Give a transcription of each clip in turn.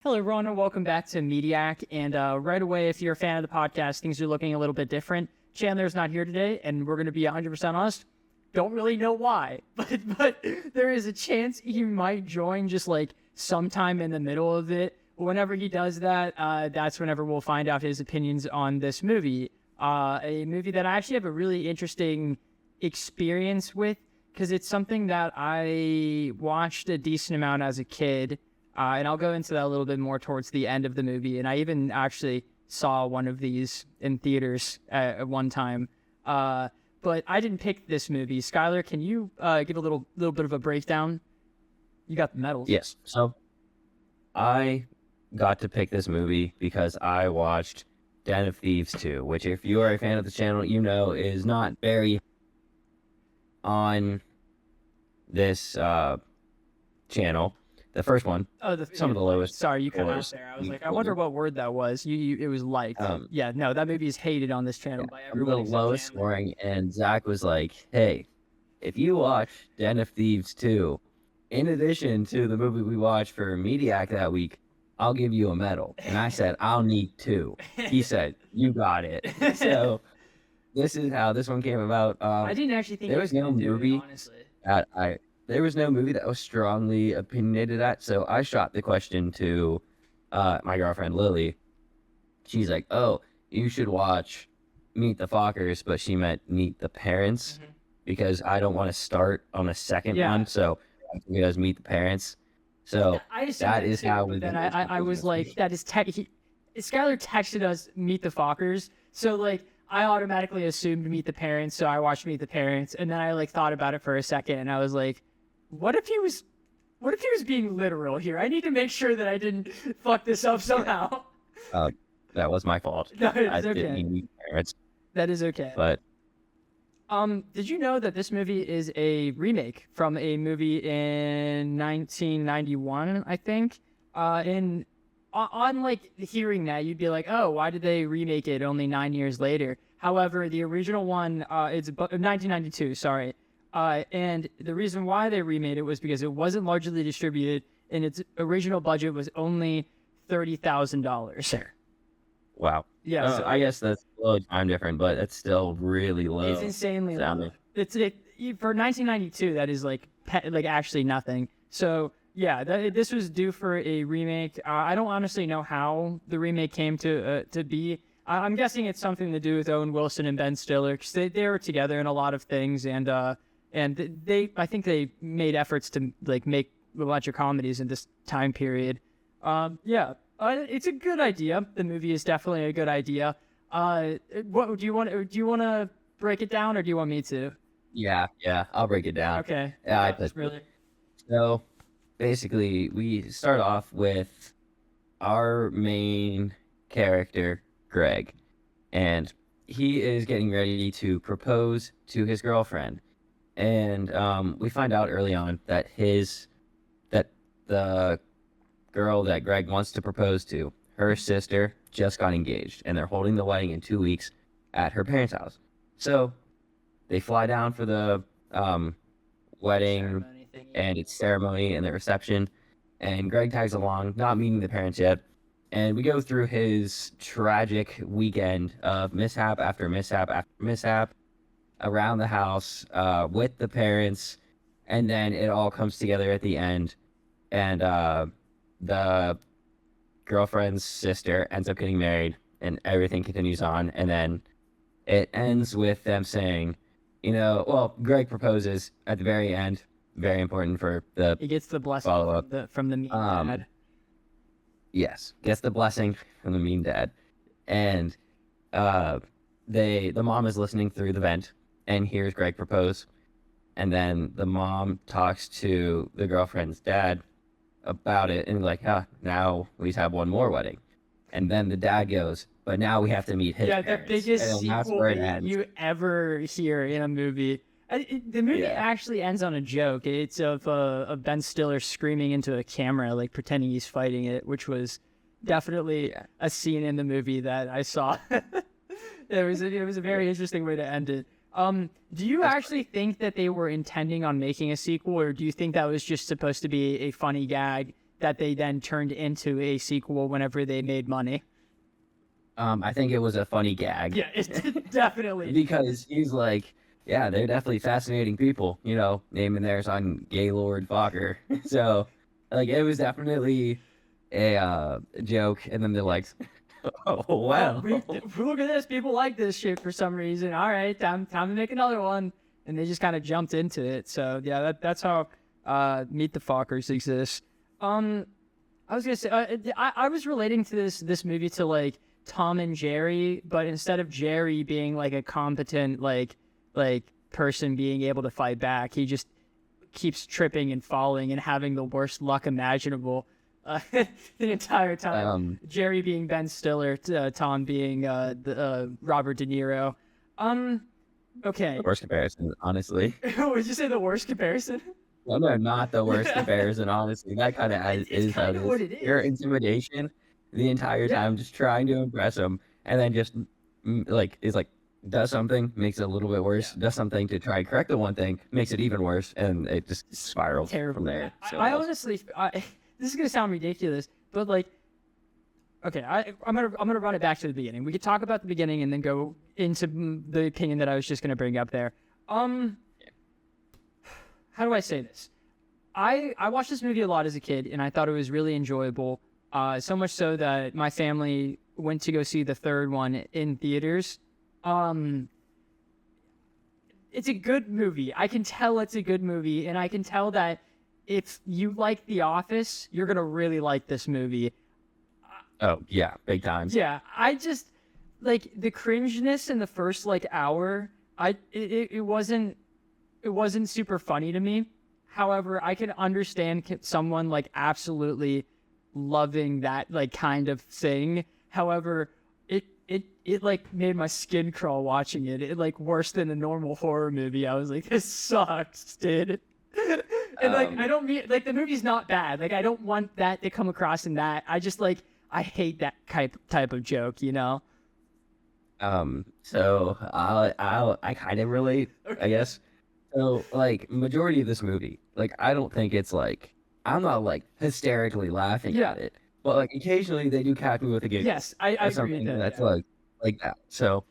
Hello, everyone, and welcome back to Mediak. And right away, if you're a fan of the podcast, things are looking a little bit different. Chandler's not here today, and we're going to be 100% honest. Don't really know why, but there is a chance he might join just like sometime in the middle of it. Whenever he does that, that's whenever we'll find out his opinions on this movie. A movie that I actually have a really interesting experience with because it's something that I watched a decent amount as a kid. And I'll go into that a little bit more towards the end of the movie. And I even actually saw one of these in theaters at one time. But I didn't pick this movie. Skylar, can you give a little bit of a breakdown? You got the medals. Yes. So I got to pick this movie because I watched Den of Thieves 2, which if you are a fan of the channel, you know is not very on this channel. The first one. Oh, some of the lowest. Sorry, you cut out there. I was like, I wonder what word that was. It was liked. Yeah, no, that movie is hated on this channel by everyone. The lowest scoring, and Zach was like, "Hey, if you watch Den of Thieves 2, in addition to the movie we watched for Mediak that week, I'll give you a medal." And I said, "I'll need 2." He said, "You got it." So this is how this one came about. I didn't actually think there was no movie honestly. There was no movie that was strongly opinionated at, so I shot the question to my girlfriend, Lily. She's like, "Oh, you should watch Meet the Fockers," but she meant Meet the Parents, because I don't want to start on a second one, so he does Meet the Parents. So that is how we... Then I was like, that is... Skylar texted us Meet the Fockers, so like, I automatically assumed Meet the Parents, so I watched Meet the Parents, and then I like thought about it for a second, and I was like, what if he was being literal here? I need to make sure that I didn't fuck this up somehow. That was my fault. No, it's I okay. didn't mean Meet the Parents. That is okay. But did you know that this movie is a remake from a movie in 1991, I think? On like hearing that, you'd be like, oh, why did they remake it only 9 years later? However, the original one, it's 1992, sorry. And the reason why they remade it was because it wasn't largely distributed, and its original budget was only $30,000. Wow. Yeah. So I guess that's a little time different, but it's still really low. It's insanely sounding. low. For 1992, that is like actually nothing. So yeah, this was due for a remake. I don't honestly know how the remake came to be. I'm guessing it's something to do with Owen Wilson and Ben Stiller, because they were together in a lot of things, and I think they made efforts to like make a bunch of comedies in this time period. It's a good idea. The movie is definitely a good idea. What do you want to break it down, or do you want me to? Yeah, I'll break it down. Okay. Yeah, really. So basically, we start off with our main character, Greg, and he is getting ready to propose to his girlfriend. And we find out early on that the girl that Greg wants to propose to, her sister, just got engaged, and they're holding the wedding in 2 weeks at her parents' house. So they fly down for the wedding and its ceremony and the reception, and Greg tags along, not meeting the parents yet. And we go through his tragic weekend of mishap after mishap after mishap around the house with the parents, and then it all comes together at the end, and the girlfriend's sister ends up getting married, and everything continues on, and then it ends with them saying, Greg proposes at the very end, very important for the He gets the blessing follow-up from the mean dad. Yes, gets the blessing from the mean dad, and the mom is listening through the vent and hears Greg propose, and then the mom talks to the girlfriend's dad about it, and like, now we have one more wedding, and then the dad goes, but now we have to meet his parents. The biggest sequel you ever hear in a movie. The movie actually ends on a joke. It's of Ben Stiller screaming into a camera, like pretending he's fighting it, which was definitely a scene in the movie that I saw. It was a very interesting way to end it. Do you actually think that they were intending on making a sequel, or do you think that was just supposed to be a funny gag that they then turned into a sequel whenever they made money. I think it was a funny gag. Yeah, it definitely. Because he's like, yeah, they're definitely fascinating people, naming theirs on Gaylord Fokker. So, like, it was definitely a joke. And then they're like, oh, wow. Look at this. People like this shit for some reason. All right, time to make another one. And they just kind of jumped into it. So, yeah, that's how Meet the Fockers exists. I was going to say, I was relating to this movie to, like, Tom and Jerry, but instead of Jerry being like a competent like person being able to fight back, he just keeps tripping and falling and having the worst luck imaginable the entire time. Jerry being Ben Stiller, Tom being Robert De Niro. Okay. The worst comparison, honestly. Would you say the worst comparison? No, not the worst comparison, honestly. That kind of is how it is. What it is. Your intimidation the entire time, just trying to impress him, and then just does something, makes it a little bit worse, does something to try and correct the one thing, makes it even worse, and it just spirals from there. So I honestly, this is gonna sound ridiculous, but like, okay, I'm gonna run it back to the beginning. We could talk about the beginning and then go into the opinion that I was just gonna bring up there. How do I say this? I watched this movie a lot as a kid, and I thought it was really enjoyable. So much so that my family went to go see the third one in theaters. It's a good movie. I can tell it's a good movie, and I can tell that if you like The Office, you're gonna really like this movie. Oh yeah, big time. Yeah, I just like the cringiness in the first like hour. It wasn't super funny to me. However, I can understand someone like absolutely loving that like kind of thing. However, it like made my skin crawl watching it. It like worse than a normal horror movie. I was like, this sucks, dude. And like I don't mean like the movie's not bad. Like I don't want that to come across in that. I just like I hate that type of joke, So I kind of relate, I guess. So like majority of this movie, like I don't think it's like I'm not like hysterically laughing at it, but like occasionally they do catch me with a giggle. Yes, I agree with that. That's like that. So,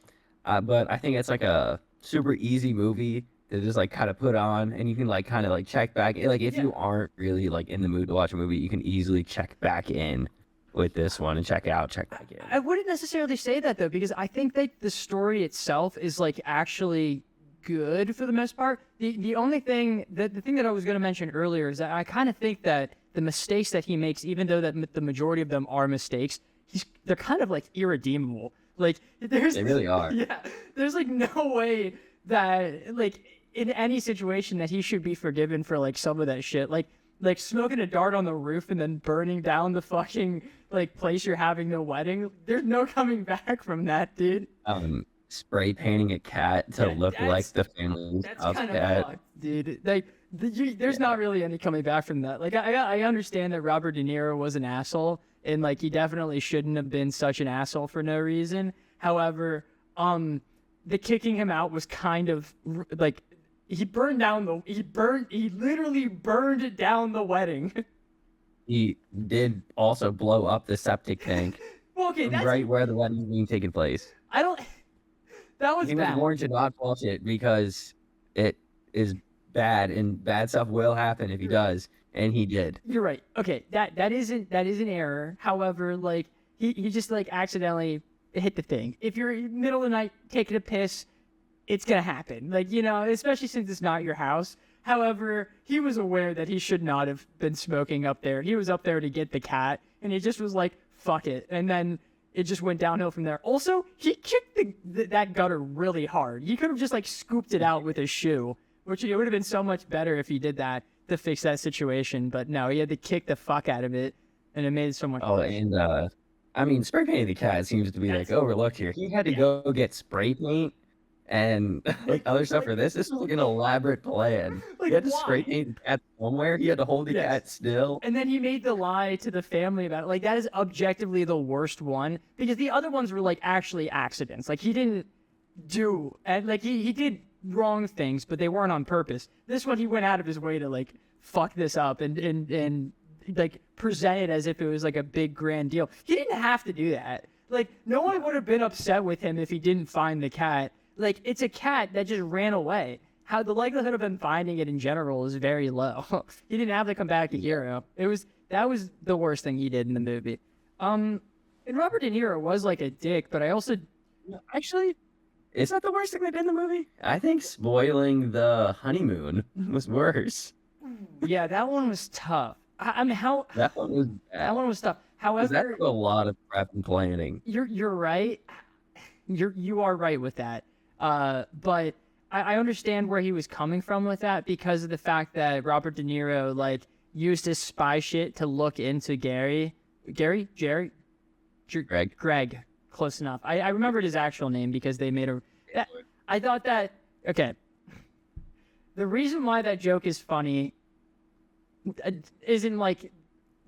but I think it's like a super easy movie to just like kind of put on, and you can like kind of like check back. Like if you aren't really like in the mood to watch a movie, you can easily check back in with this one and check back in. I wouldn't necessarily say that though, because I think that the story itself is like actually good for the most part. The only thing the thing that I was going to mention earlier is that I kind of think that the mistakes that he makes, even though that the majority of them are mistakes, they're kind of like irredeemable. Like they really are. Yeah, there's like no way that like in any situation that he should be forgiven for like some of that shit. Like smoking a dart on the roof and then burning down the fucking like place you're having the wedding. There's no coming back from that, dude. Spray painting a cat to look like the family's house cat. Fucked, dude. Like, there's not really any coming back from that. Like, I understand that Robert De Niro was an asshole, and like he definitely shouldn't have been such an asshole for no reason. However, the kicking him out was kind of like he literally burned down the wedding. He did also blow up the septic tank. Well, okay, that's right where the wedding was being taken place. That was he bad. was warned to not watch it because it is bad, and bad stuff will happen if he does, and he did. You're right. Okay, that is an error. However, like he just like accidentally hit the thing. If you're in the middle of the night taking a piss, it's gonna happen. Like especially since it's not your house. However, he was aware that he should not have been smoking up there. He was up there to get the cat, and he just was like, "Fuck it," and then it just went downhill from there. Also, he kicked that gutter really hard. He could have just like scooped it out with his shoe, which it would have been so much better if he did that to fix that situation. But no, he had to kick the fuck out of it, and it made it so much worse. And I mean, spray painting the cat seems to be like overlooked here. He had to go get spray paint and like other stuff for this. This was like an elaborate plan. Like, he had to why? spray paint the cat somewhere. He had to hold the cat still. And then he made the lie to the family about it. Like, that is objectively the worst one, because the other ones were like actually accidents. Like, he didn't do, and like he did wrong things, but they weren't on purpose. This one, he went out of his way to like fuck this up and like present it as if it was like a big grand deal. He didn't have to do that. Like, no one would have been upset with him if he didn't find the cat. Like, it's a cat that just ran away. How the likelihood of him finding it in general is very low. He didn't have to come back a hero. That was the worst thing he did in the movie. And Robert De Niro was like a dick, but I also Actually, is that the worst thing they did in the movie? I think spoiling the honeymoon was worse. yeah, that one was tough. I mean, how That one was that bad. one was tough. 'Cause However, that took a lot of prep and planning. you're right. You are right with that. But I understand where he was coming from with that because of the fact that Robert De Niro like used his spy shit to look into Jerry, Greg. Close enough. I remembered his actual name because they made a. I thought that okay. The reason why that joke is funny isn't like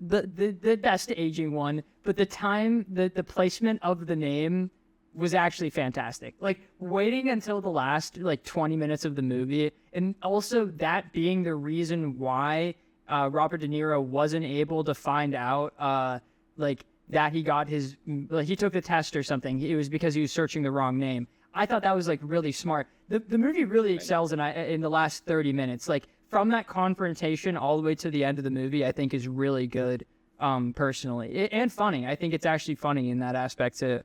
the best aging one, but the placement of the name was actually fantastic. Like waiting until the last like 20 minutes of the movie, and also that being the reason why Robert De Niro wasn't able to find out like that he got his like he took the test or something. It was because he was searching the wrong name. I thought that was like really smart. The movie really excels in the last 30 minutes. Like from that confrontation all the way to the end of the movie, I think is really good. Personally, and funny. I think it's actually funny in that aspect too.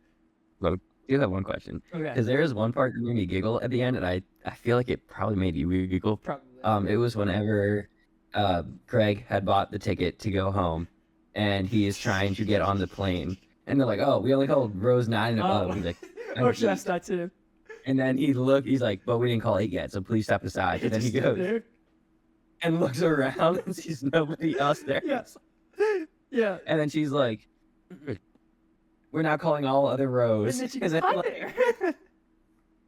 Look, you have one question. Okay. Because there is one part that made me giggle at the end, and I feel like it probably made you giggle. Probably. It was whenever Craig had bought the ticket to go home, and he is trying to get on the plane, and they're like, "Oh, we only called rows 9 and above." He's like, Oh, that's that too. and then he's like, "But we didn't call 8 yet, so please step aside." And then he goes and looks around and sees nobody else there. Yes. Yeah. And then she's like, "We're not calling all other rows." And then she And goes, then, "Hi like,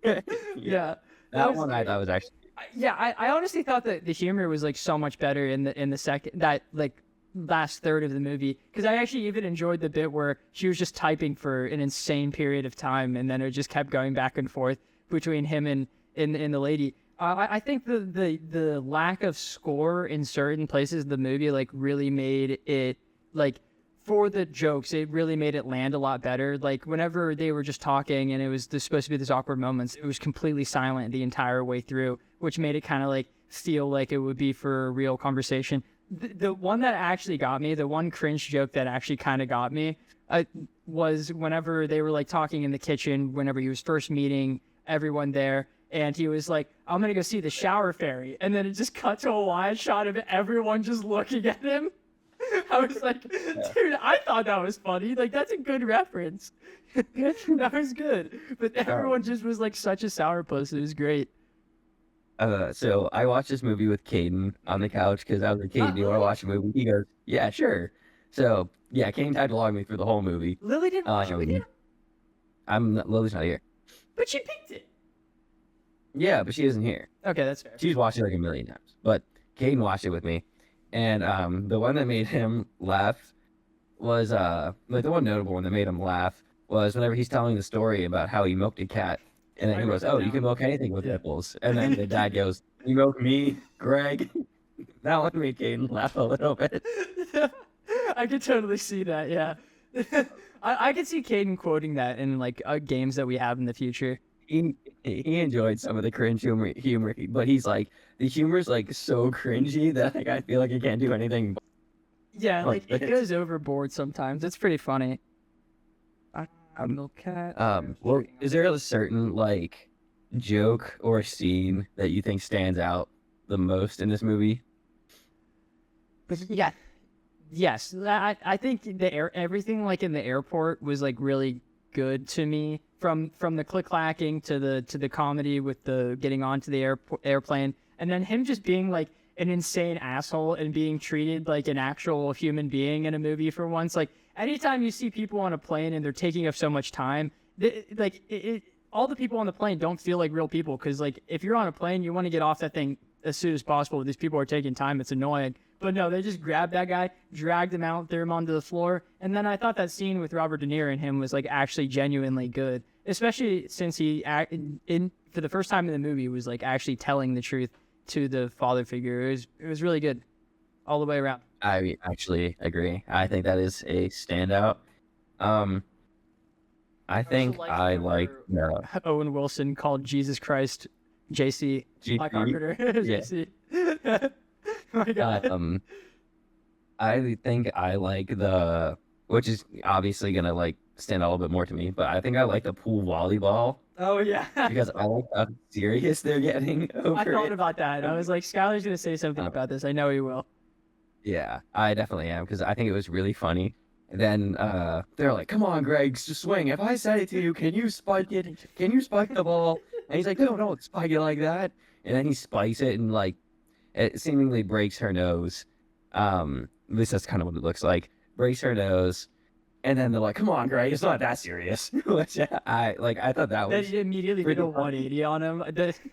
there." Yeah. that one I thought was actually. Yeah, I honestly thought that the humor was like so much better in the second that like last third of the movie because I actually even enjoyed the bit where she was just typing for an insane period of time and then it just kept going back and forth between him and the lady. I think the lack of score in certain places of the movie like really made it like for the jokes it really made it land a lot better. Like whenever they were just talking and it was supposed to be this awkward moments, it was completely silent the entire way through, which made it kind of like feel like it would be for a real conversation. The one that actually got me, the one cringe joke that actually kind of got me, was whenever they were like talking in the kitchen, whenever he was first meeting everyone there, and he was like, "I'm gonna go see the shower fairy," and then it just cut to a wide shot of everyone just looking at him. I was like, dude, I thought that was funny. Like, that's a good reference. That was good. But everyone just was like such a sourpuss. It was great. So I watched this movie with Caden on the couch because I was like, "Caden, do you want to watch a movie?" He goes, "Yeah, sure." So yeah, Caden tagged along with me through the whole movie. Lily didn't watch it with you, Lily's not here. but she picked it. Yeah, but she isn't here. Okay, that's fair. She's watched it like a million times. But Caden watched it with me, and the one that made him laugh was like the one notable one that made him laugh was whenever he's telling the story about how he milked a cat. And then he goes, "Oh, you can milk anything with nipples." And then the dad goes, "You milk me, Greg." That one made Caden laugh a little bit. I could totally see that. Yeah, I could see Caden quoting that in like games that we have in the future. He enjoyed some of the cringe humor, but he's like, the humor's like so cringy that like I feel like I can't do anything. Yeah, like it this. goes overboard sometimes. It's pretty funny. A milk cat. Well, is there a certain like joke or scene that you think stands out the most in this movie? Yeah. Yes, I think everything like in the airport was like really good to me. From the click-clacking to the comedy with the getting onto the airplane, and then him just being like an insane asshole and being treated like an actual human being in a movie for once. Like anytime you see people on a plane and they're taking up so much time, all the people on the plane don't feel like real people because like if you're on a plane, you want to get off that thing as soon as possible. These people are taking time. It's annoying. But no, they just grabbed that guy, dragged him out, threw him onto the floor. And then I thought that scene with Robert De Niro and him was like actually genuinely good, especially since he for the first time in the movie was like actually telling the truth to the father figure. It was really good. all the way around. I actually agree. I think that is a standout. Um, I think I like the Owen Wilson called Jesus Christ JC Black Carpenter. Yeah. JC. Oh my God. I think I like the, which is obviously gonna like stand out a little bit more to me, but I think I like the pool volleyball Oh yeah. because I like how serious they're getting I over thought it. about that. I was like, Skylar's gonna say something about this. I know he will. Yeah, I definitely am because I think it was really funny. And then they're like, "Come on, Greg, just swing. If I said it to you, can you spike it? Can you spike the ball?" And he's like, "No, don't spike it like that." And then he spikes it and like it seemingly breaks her nose. At least that's kind of what it looks like. Breaks her nose, and then they're like, "Come on, Greg, it's not that serious." Which I thought that Then was he immediately did pretty a funny. 180 on him.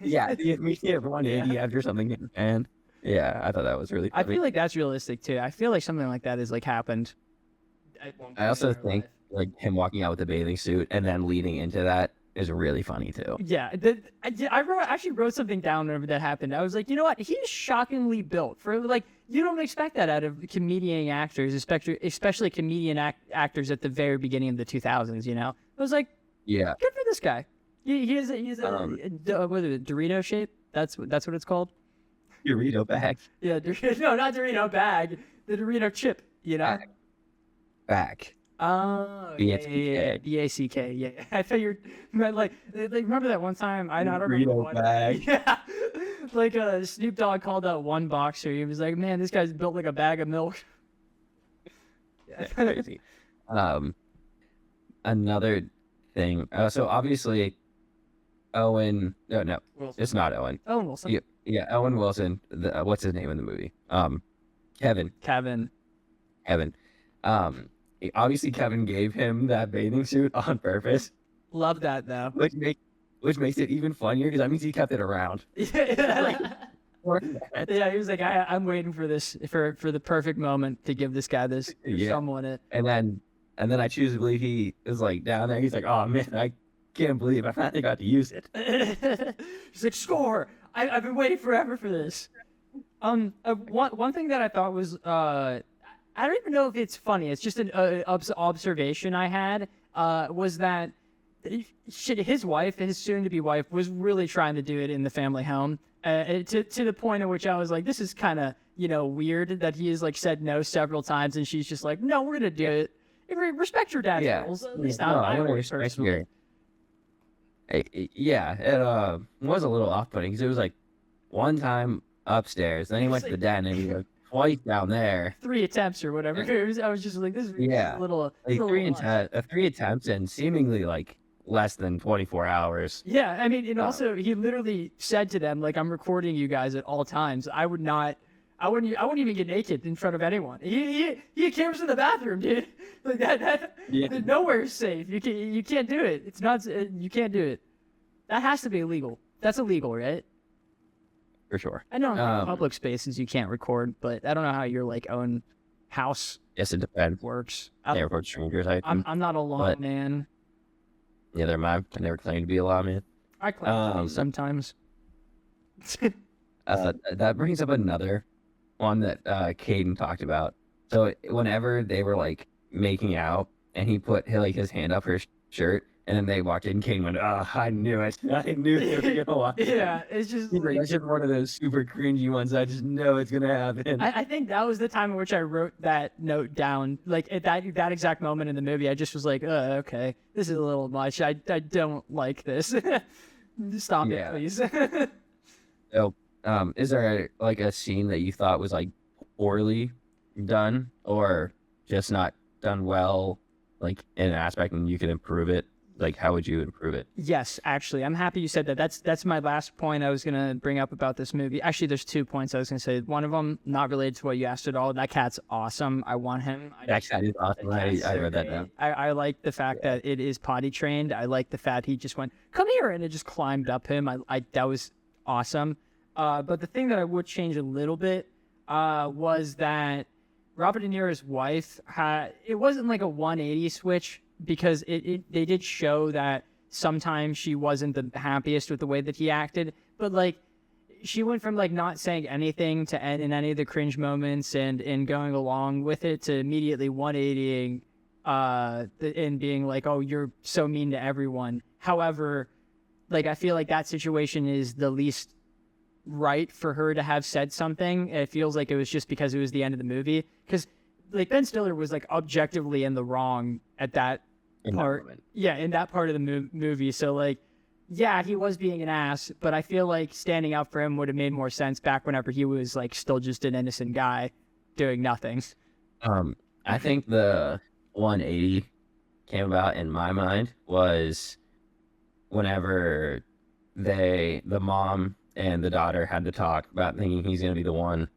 Yeah, the immediate 180 after something, and yeah, I thought that was really I funny. feel like that's realistic too. I feel like something like that has like happened. At one point I also in our think life. like him walking out with the bathing suit and then leading into that is really funny too. Yeah, actually wrote something down whenever that happened. I was like, you know what? He's shockingly built for like you don't expect that out of comedian actors, especially comedian actors at the very beginning of the 2000s. You know, I was like, Yeah. good for this guy. He is what is it, Dorito shape? That's what it's called. Dorito bag. Yeah, no, not Dorito bag. The Dorito chip. You know. Back. Oh, yeah, B-A-C-K. B-A-C-K, yeah. I thought you were, like, remember that one time, I don't remember Burrito what. bag. Yeah, like, Snoop Dogg called out one boxer, he was like, man, this guy's built like a bag of milk. That's crazy. Another thing. So obviously, Owen. No, Wilson. it's not Owen. Owen Wilson. Yeah, Owen Wilson. What's his name in the movie? Kevin. Kevin. Obviously Kevin gave him that bathing suit on purpose, Love that, though. which makes it even funnier because that means he kept it around. Yeah, he was like, I'm waiting for this, for the perfect moment to give this guy this, Yeah. someone it. And then I choose to believe he is like down there. He's like, "Oh man, I can't believe I finally got to use it." He's like, score! I've been waiting forever for this. One thing that I thought was, I don't even know if it's funny. It's just an observation I had. Was that his wife, his soon-to-be wife, was really trying to do it in the family home. To the point at which I was like, this is kind of weird that he has like said no several times, and she's just like, no, we're gonna do it. Respect your dad's Yeah. rules. At least No, not I my want to way, respect personally. your. Yeah, it was a little off-putting because it was like one time upstairs, then he went to the den, and he was twice down there. 3 attempts or whatever. I was just like, this is Yeah. a little. Like little much. three attempts in seemingly like less than 24 hours. Yeah, I mean, and also he literally said to them, like, I'm recording you guys at all times. I wouldn't even get naked in front of anyone. He had cameras in the bathroom, dude. Like Yeah. nowhere is safe. You can't do it. It's not. You can't do it. That has to be illegal. That's illegal, right? For sure. I know in public spaces you can't record, but I don't know how your like own house Yes, it depends. works. They record strangers. I'm not a law but- man. Neither am I. I never claimed to be a lawman. I claim to be sometimes. That brings up another one that Caden talked about. So whenever they were like making out, and he put his hand up her shirt, and then they walked in, Caden went, "Oh, I knew it! I knew they were gonna watch." Yeah, it's just. He's like, "That's just one of those super cringy ones. I just know it's gonna happen." I think that was the time in which I wrote that note down. Like at that exact moment in the movie, I just was like, okay, this is a little much. I don't like this. Stop Yeah. it, please. So, is there like a scene that you thought was like poorly done, or just not done well, like in an aspect, and you can improve it? Like, how would you improve it? Yes, actually, I'm happy you said that. That's my last point I was gonna bring up about this movie. Actually, there's 2 points I was gonna say. One of them not related to what you asked at all. That cat's awesome. I want him. That cat is awesome. I read that down. I like the fact that it is potty trained. I like the fact he just went, come here, and it just climbed up him. I that was awesome. But the thing that I would change a little bit was that Robert De Niro's wife it wasn't like a 180 switch, because they did show that sometimes she wasn't the happiest with the way that he acted, but like she went from like not saying anything to end in any of the cringe moments and going along with it to immediately 180ing and being like, oh, you're so mean to everyone. However, like I feel like that situation is the least right for her to have said something. It feels like it was just because it was the end of the movie, because like Ben Stiller was like objectively in the wrong at that part. In that part of the movie. So like, yeah, he was being an ass, but I feel like standing up for him would have made more sense back whenever he was like still just an innocent guy doing nothing. I think the 180 came about in my mind was whenever the mom and the daughter had to talk about thinking he's gonna be the one,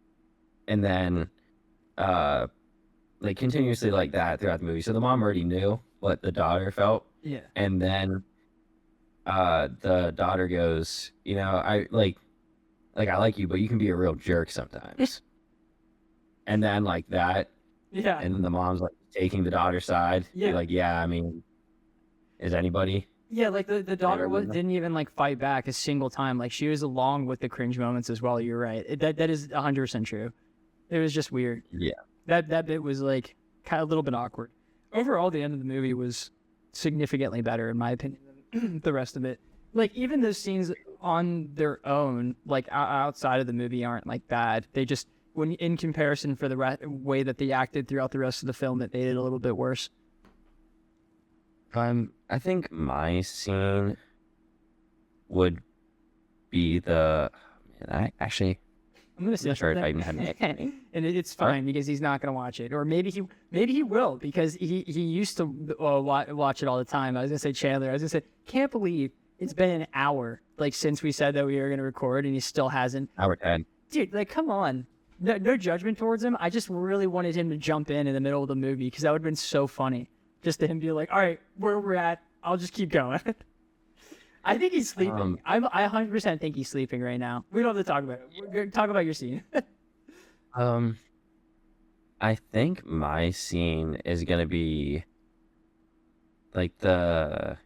and then like continuously like that throughout the movie. So the mom already knew what the daughter felt, and then the daughter goes, you know, I like you, but you can be a real jerk sometimes. And then like that, and then the mom's like taking the daughter's side, like, yeah, I mean, is anybody? Yeah, like the daughter didn't even like fight back a single time. Like she was along with the cringe moments as well. You're right. That is 100% true. It was just weird. Yeah. That bit was like kind of a little bit awkward. Overall, the end of the movie was significantly better in my opinion than the rest of it. Like even those scenes on their own, like outside of the movie, aren't like bad. They just, when in comparison for the way that they acted throughout the rest of the film, it made it a little bit worse. I think my scene would be the. I'm gonna say not sure if I even had and it's fine because he's not gonna watch it, or maybe he will because he used to watch it all the time. I was gonna say Chandler. I was gonna say, can't believe it's been an hour like since we said that we were gonna record and he still hasn't. Hour 10. Dude, like come on. No judgment towards him. I just really wanted him to jump in the middle of the movie because that would have been so funny. Just to him be like, all right, where we're at, I'll just keep going. I think he's sleeping. I 100% think he's sleeping right now. We don't have to talk about it. We're gonna talk about your scene. I think my scene is gonna be like the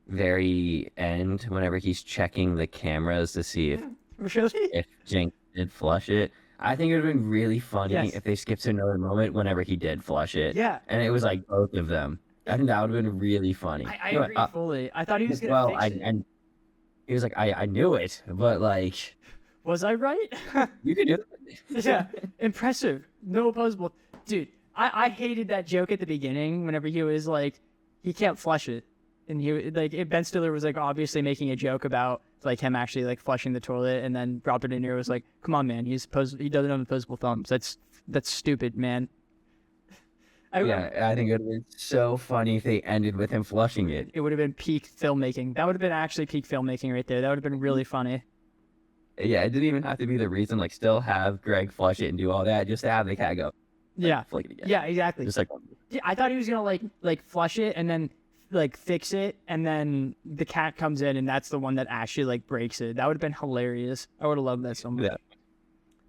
very end whenever he's checking the cameras to see if Jink did flush it. I think it would have been really funny if they skipped to another moment whenever he did flush it. Yeah. And it was like both of them. I think that would have been really funny. I agree fully. I thought he was going to fix it. And he was like, I knew it, but like... Was I right? You could do it. Yeah. Impressive. No opposable. Dude, I hated that joke at the beginning whenever he was like, he can't flush it. And he like Ben Stiller was like obviously making a joke about like him actually like flushing the toilet, and then Robert De Niro was like, "Come on, man, he doesn't have opposable thumbs. That's stupid, man." I think it would have been so funny if they ended with him flushing it. It would have been peak filmmaking. That would have been actually peak filmmaking right there. That would have been really funny. Yeah, it didn't even have to be the reason. Like, still have Greg flush it and do all that, just to have the cat go. Yeah, flick it again. Yeah, exactly. Just like, yeah, I thought he was gonna like flush it and then like fix it, and then the cat comes in and that's the one that actually like breaks it. That would have been hilarious. I would have loved that so much. Yeah.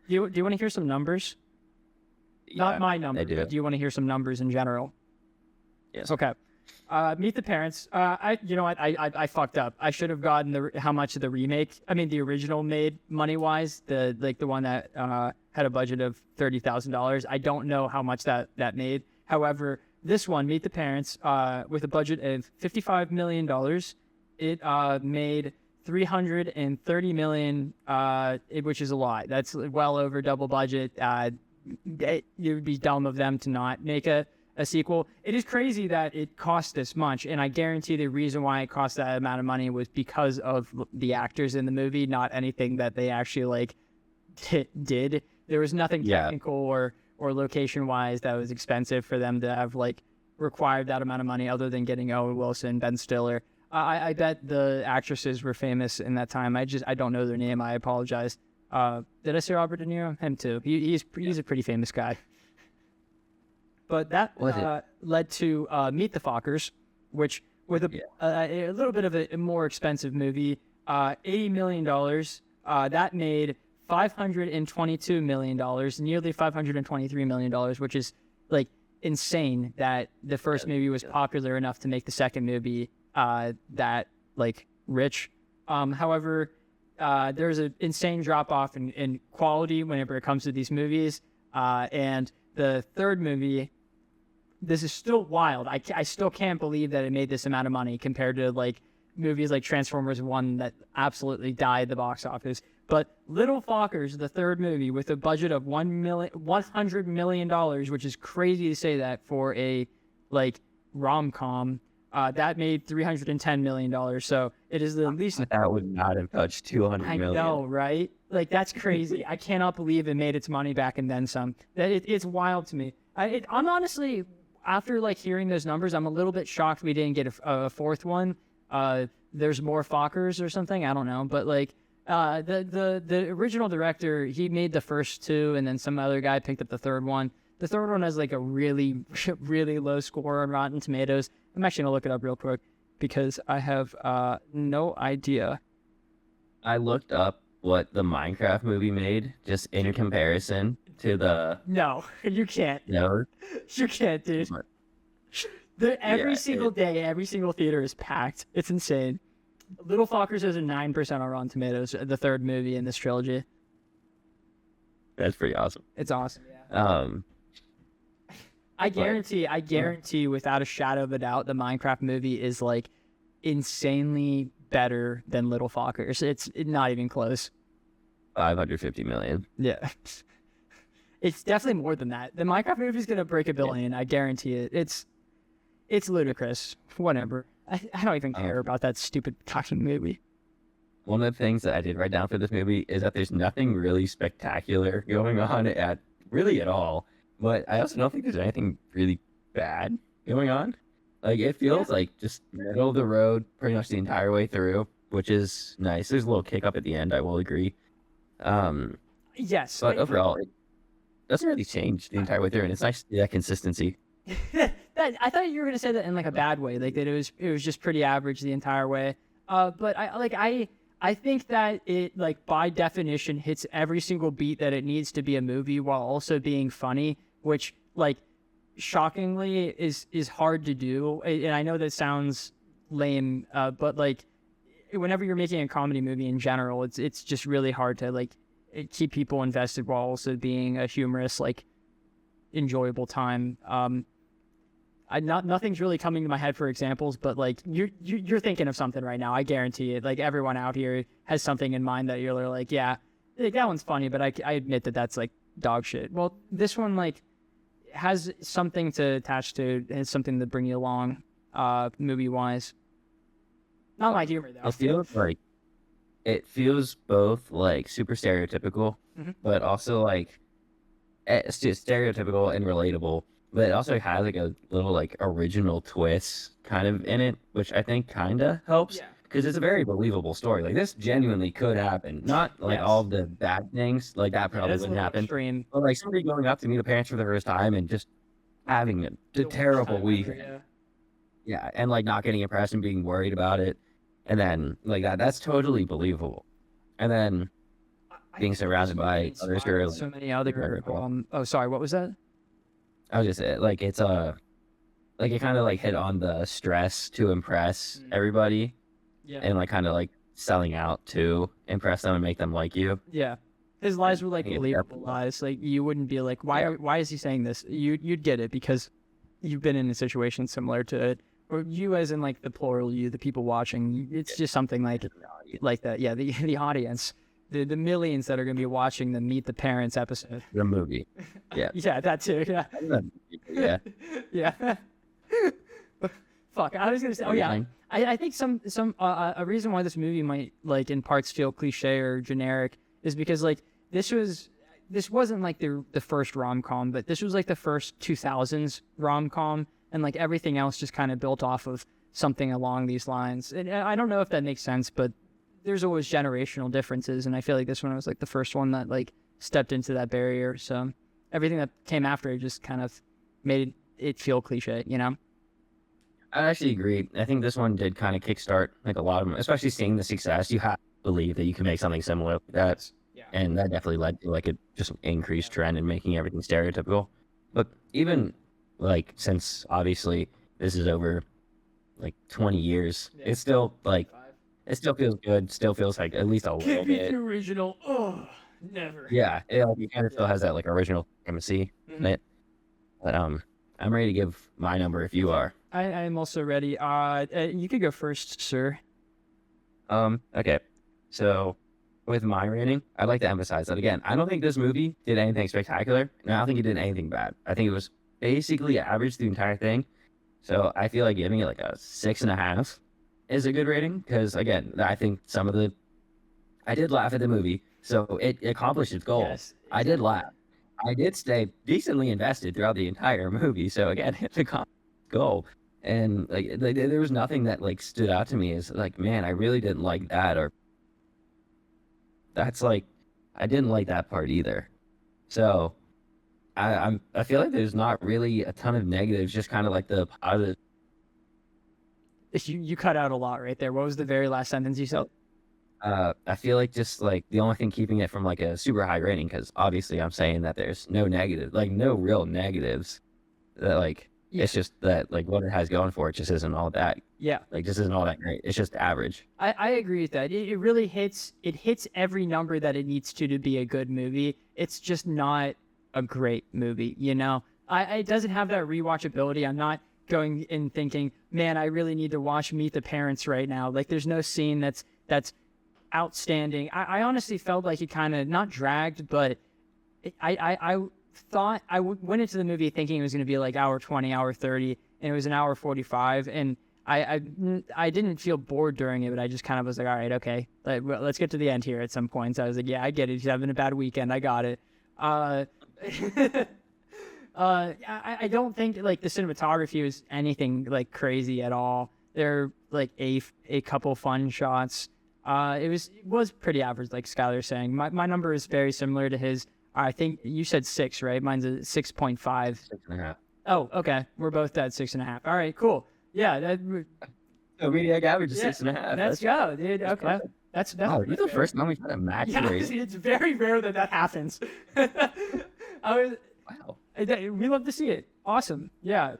Do you want to hear some numbers? Yeah, not my numbers. I do. Do you want to hear some numbers in general? Yes. Okay. Meet the Parents. I fucked up. I should have gotten how much the remake. I mean, the original made money wise. The one that had a budget of $30,000. I don't know how much that made. However, this one, Meet the Parents, with a budget of $55 million, it made $330 million, which is a lot. That's well over double budget. It would be dumb of them to not make a sequel. It is crazy that it cost this much, and I guarantee the reason why it cost that amount of money was because of the actors in the movie, not anything that they actually like did. There was nothing technical or location wise that was expensive for them to have like required that amount of money, other than getting Owen Wilson, Ben Stiller. I bet the actresses were famous in that time. I don't know their name. I apologize. Did I say Robert De Niro? Him too. He's a pretty famous guy. But that led to Meet the Fockers, which with a little bit of a more expensive movie, $80 million. That made $522 million, nearly $523 million, which is like insane that the first movie was popular enough to make the second movie that like rich. However, there's an insane drop off in quality whenever it comes to these movies. And the third movie, this is still wild. I still can't believe that it made this amount of money compared to like movies like Transformers 1 that absolutely died at the box office. But Little Fockers, the third movie, with a budget of $100 million, which is crazy to say that for a like rom-com, that made $310 million. So it is the least. That would not have touched 200 million. I know, right? Like, that's crazy. I cannot believe it made its money back and then some. It's wild to me. I'm honestly, after like hearing those numbers, I'm a little bit shocked we didn't get a fourth one. There's more Fockers or something. I don't know, but like. The original director, he made the first two, and then some other guy picked up the third one. The third one has like a really, really low score on Rotten Tomatoes. I'm actually gonna look it up real quick because I have no idea. I looked up what the Minecraft movie made, just in comparison to the. No, you can't. No, you can't, dude. Every single day, every single theater is packed. It's insane. Little Fockers has a 9% on Rotten Tomatoes, the third movie in this trilogy. That's pretty awesome. It's awesome, yeah. I guarantee without a shadow of a doubt, the Minecraft movie is like insanely better than Little Fockers. It's not even close. 550 million. Yeah. It's definitely more than that. The Minecraft movie is going to break $1 billion. I guarantee it. It's ludicrous. Whatever. I don't even care about that stupid fucking movie. One of the things that I did write down for this movie is that there's nothing really spectacular going on at all. But I also don't think there's anything really bad going on. Like, it feels like just middle of the road pretty much the entire way through, which is nice. There's a little kick up at the end, I will agree. Yes. But overall, it doesn't really change the entire way through, and it's nice to see that consistency. I thought you were gonna say that in like a bad way, like that it was just pretty average the entire way. But I think that it like by definition hits every single beat that it needs to be a movie while also being funny, which like shockingly is hard to do. And I know that sounds lame, but like whenever you're making a comedy movie in general, it's just really hard to like keep people invested while also being a humorous, like enjoyable time. Nothing's really coming to my head for examples, but like you're thinking of something right now. I guarantee it. Like everyone out here has something in mind that you're like, yeah, like, that one's funny, but I admit that that's like dog shit. Well, this one like has something to attach to, and something to bring you along, movie wise. Not my humor though. It feels both like super stereotypical, but also like it's just stereotypical and relatable. But it also has like a little like original twist kind of in it, which I think kind of helps because it's a very believable story. Like this genuinely could happen. Not like all the bad things, like that probably wouldn't happen. Extreme. But like somebody going up to meet the parents for the first time and just having a terrible week. Yeah, and like not getting impressed and being worried about it, and then like that's totally believable. And then being surrounded by others who are so many other oh, sorry, what was that? I was just like it's like it kind of like hit on the stress to impress everybody, and like kind of like selling out to impress them and make them like you. Yeah, his lies were like believable lies. Like you wouldn't be like, why is he saying this? You'd get it because you've been in a situation similar to it, or you as in like the plural you, the people watching. It's just something like that. Yeah, the audience. The millions that are going to be watching the Meet the Parents episode. The movie. Yeah. Yeah, that too. Yeah. Yeah. Yeah. Fuck, I was going to say, oh yeah. I think a reason why this movie might like in parts feel cliche or generic is because like this wasn't like the first rom-com, but this was like the first 2000s rom-com, and like everything else just kind of built off of something along these lines. And I don't know if that makes sense, but there's always generational differences, and I feel like this one was like the first one that like stepped into that barrier. So everything that came after it just kind of made it feel cliche, you know? I actually agree. I think this one did kind of kickstart like a lot of them, especially seeing the success. You have to believe that you can make something similar. And that definitely led to like a just increased trend in making everything stereotypical. But even like since obviously this is over like 20 years, it's still like It still feels good. Still feels like at least a little Can't beat bit. the original. Oh, never. Yeah, it kind of still has that like original supremacy in it. But I'm ready to give my number if you are. I am also ready. You could go first, sir. Okay. So with my rating, I'd like to emphasize that again. I don't think this movie did anything spectacular, and I don't think it did anything bad. I think it was basically average the entire thing. So I feel like giving it like a 6.5 is a good rating because again, I think I did laugh at the movie, so it accomplished its goal. Yes, I did laugh. I did stay decently invested throughout the entire movie. So again, it accomplished its goal. And like there was nothing that like stood out to me as like, man, I really didn't like that, or that's like I didn't like that part either. So I feel like there's not really a ton of negatives, just kind of like the positive. You cut out a lot right there. What was the very last sentence you said? I feel like just like the only thing keeping it from like a super high rating, because obviously I'm saying that there's no negative, like no real negatives. That like it's just that like what it has going for it just isn't all that. Yeah, Like just isn't all that great. It's just average. I agree with that. It really hits every number that it needs to be a good movie. It's just not a great movie, you know. It doesn't have that rewatchability. I'm not going in thinking, man, I really need to watch Meet the Parents right now. Like there's no scene that's outstanding. I honestly felt like it kind of not dragged, but I thought went into the movie thinking it was going to be like hour 20, hour 30, and it was an hour 45, and I didn't feel bored during it, but I just kind of was like, all right, okay, let's get to the end here at some point. So I was like, yeah, I get it. He's having a bad weekend. I got it. I don't think like the cinematography was anything like crazy at all. There are like a couple fun shots. It was pretty average, like Skylar's saying. My number is very similar to his. I think you said 6, right? Mine's a 6.5. 6.5. Oh, okay. We're both at 6.5. All right, cool. Yeah, So Mediak average is 6.5. Let's go, dude. Okay, that's wow. You're the first time we've had a match race. It's very rare that happens. Wow. We love to see it. Awesome. Yeah.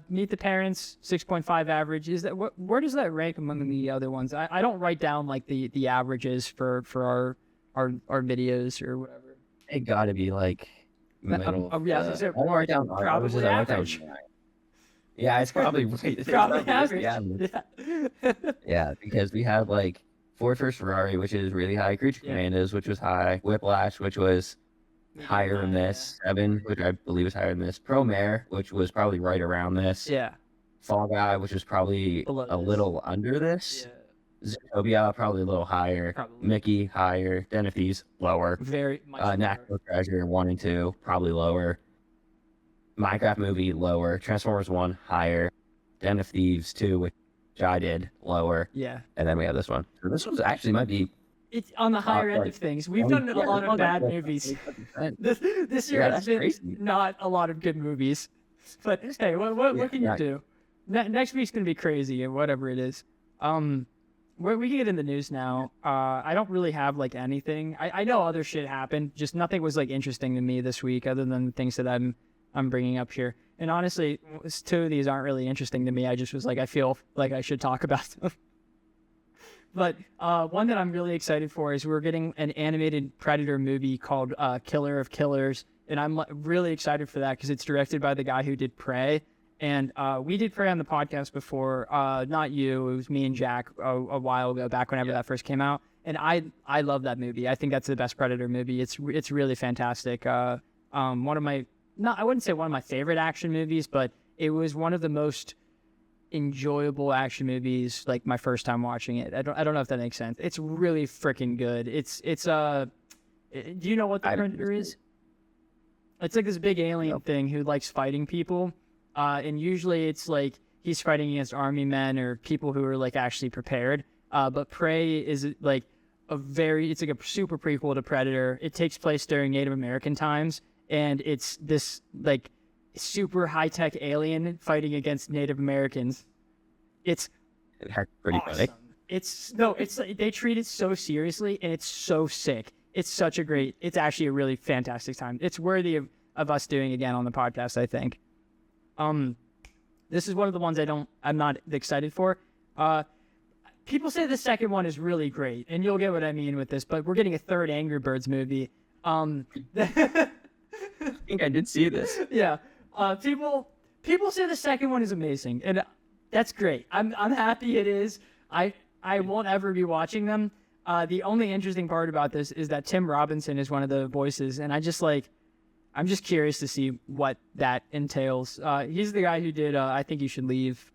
Meet the Parents, 6.5 average. Is that where does that rank among the other ones? I don't write down like the averages for our videos or whatever. It got to be like middle. Yeah, I won't write down. Probably average. Yeah, it's probably right. Probably average. Yeah, because we have like Ford vs Ferrari, which is really high. Creature Commandos, which was high. Whiplash, which was higher than this. 7, which I believe is higher than this. Promare, which was probably right around this. Yeah. Fall Guy, which was probably a little under this. Yeah. Zootopia, probably a little higher. Probably. Mickey, higher. Den of Thieves, lower. Very much. National Treasure 1 and 2, probably lower. Minecraft movie, lower. Transformers 1, higher. Den of Thieves 2, which I did, lower. Yeah. And then we have this one. So this one actually might be... It's on the higher end of things. We've done a lot of bad movies. This year has been crazy. Not a lot of good movies. But hey, what can you do? Next week's going to be crazy, and whatever it is. We can get in the news now. I don't really have like anything. I know other shit happened. Just nothing was like interesting to me this week, other than the things that I'm bringing up here. And honestly, 2 of these aren't really interesting to me. I just was like, I feel like I should talk about them. But one that I'm really excited for is we're getting an animated Predator movie called Killer of Killers, and I'm really excited for that because it's directed by the guy who did Prey. And we did Prey on the podcast before. Not you. It was me and Jack a while ago, back whenever that first came out. And I love that movie. I think that's the best Predator movie. It's really fantastic. One of my I wouldn't say one of my favorite action movies, but it was one of the most enjoyable action movies. Like my first time watching it. I don't know if that makes sense. It's really freaking good. It's do you know what the Predator is? It's like this big alien thing who likes fighting people. And usually it's like he's fighting against army men or people who are like actually prepared. But Prey is like it's like a super prequel to Predator. It takes place during Native American times, and it's this like super high-tech alien fighting against Native Americans. It's pretty awesome. Funny. They treat it so seriously, and it's so sick. It's actually a really fantastic time. It's worthy of us doing again on the podcast, I think. This is one of the ones I'm not excited for. people say the second one is really great, and you'll get what I mean with this. But we're getting a third Angry Birds movie. I think I did see this. Yeah. People say the second one is amazing, and that's great. I'm happy it is. I won't ever be watching them. The only interesting part about this is that Tim Robinson is one of the voices, and I'm just curious to see what that entails. He's the guy who did I Think You Should Leave,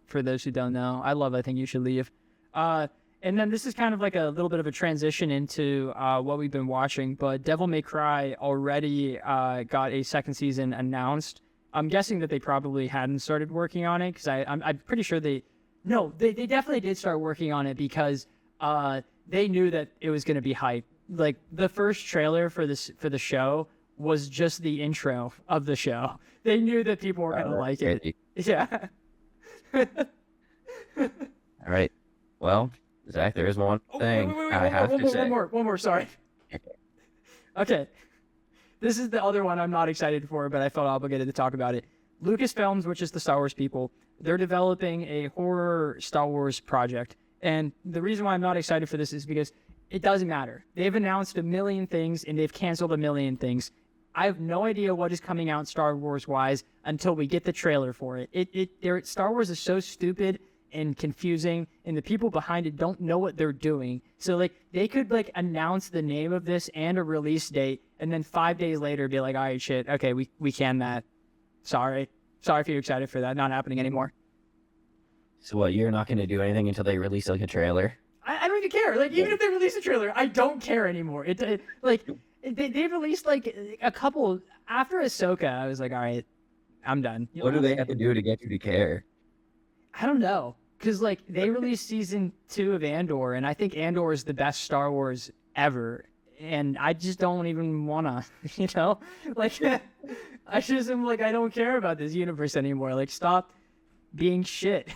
for those who don't know. I love I Think You Should Leave. And then this is kind of like a little bit of a transition into what we've been watching, but Devil May Cry already got a second season announced. I'm guessing that they probably hadn't started working on it, because I'm pretty sure they definitely did start working on it, because they knew that it was going to be hype. Like, the first trailer for the show was just the intro of the show. They knew that people were going to like it. Yeah. All right. Well, Zach, there is one thing I have to say. One more, sorry. Okay. This is the other one I'm not excited for, but I felt obligated to talk about it. Lucasfilms, which is the Star Wars people, they're developing a horror Star Wars project. And the reason why I'm not excited for this is because it doesn't matter. They've announced a million things, and they've canceled a million things. I have no idea what is coming out Star Wars-wise until we get the trailer for it. Star Wars is so stupid and confusing, and the people behind it don't know what they're doing. So, like, they could, like, announce the name of this and a release date, and then 5 days later be like, all right, shit, okay, we can that. Sorry if you're excited for that. Not happening anymore. So what, you're not going to do anything until they release, like, a trailer? I don't even care. Like, even if they release a trailer, I don't care anymore. They released, like, a couple... After Ahsoka, I was like, all right, I'm done. What do they have to do to get you to care? I don't know. Because, like, they released season 2 of Andor, and I think Andor is the best Star Wars ever. And I just don't even want to, you know? Like, I just am like, I don't care about this universe anymore. Like, stop being shit.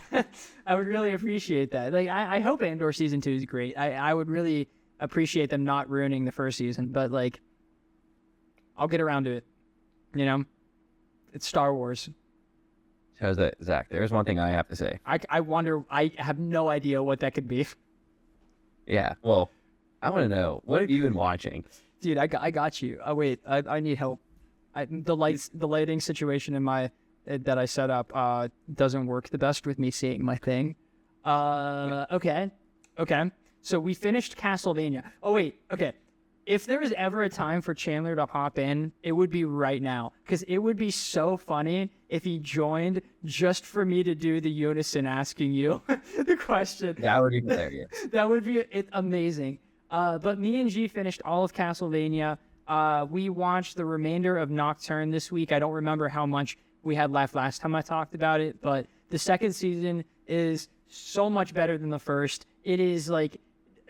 I would really appreciate that. Like, I hope Andor season 2 is great. I would really appreciate them not ruining the first season. But, like, I'll get around to it. You know? It's Star Wars. So, Zach, there's one thing I have to say. I wonder, I have no idea what that could be. Yeah, well, I want to know, what have you been watching? Dude, I got you. Oh, wait, I need help. The lighting situation in my that I set up doesn't work the best with me seeing my thing. Okay. So we finished Castlevania. Oh, wait, okay. If there was ever a time for Chandler to hop in, it would be right now. Because it would be so funny if he joined just for me to do the unison asking you the question. That would be hilarious. That would be amazing. But me and G finished all of Castlevania. We watched the remainder of Nocturne this week. I don't remember how much we had left last time I talked about it, but the second season is so much better than the first. It is like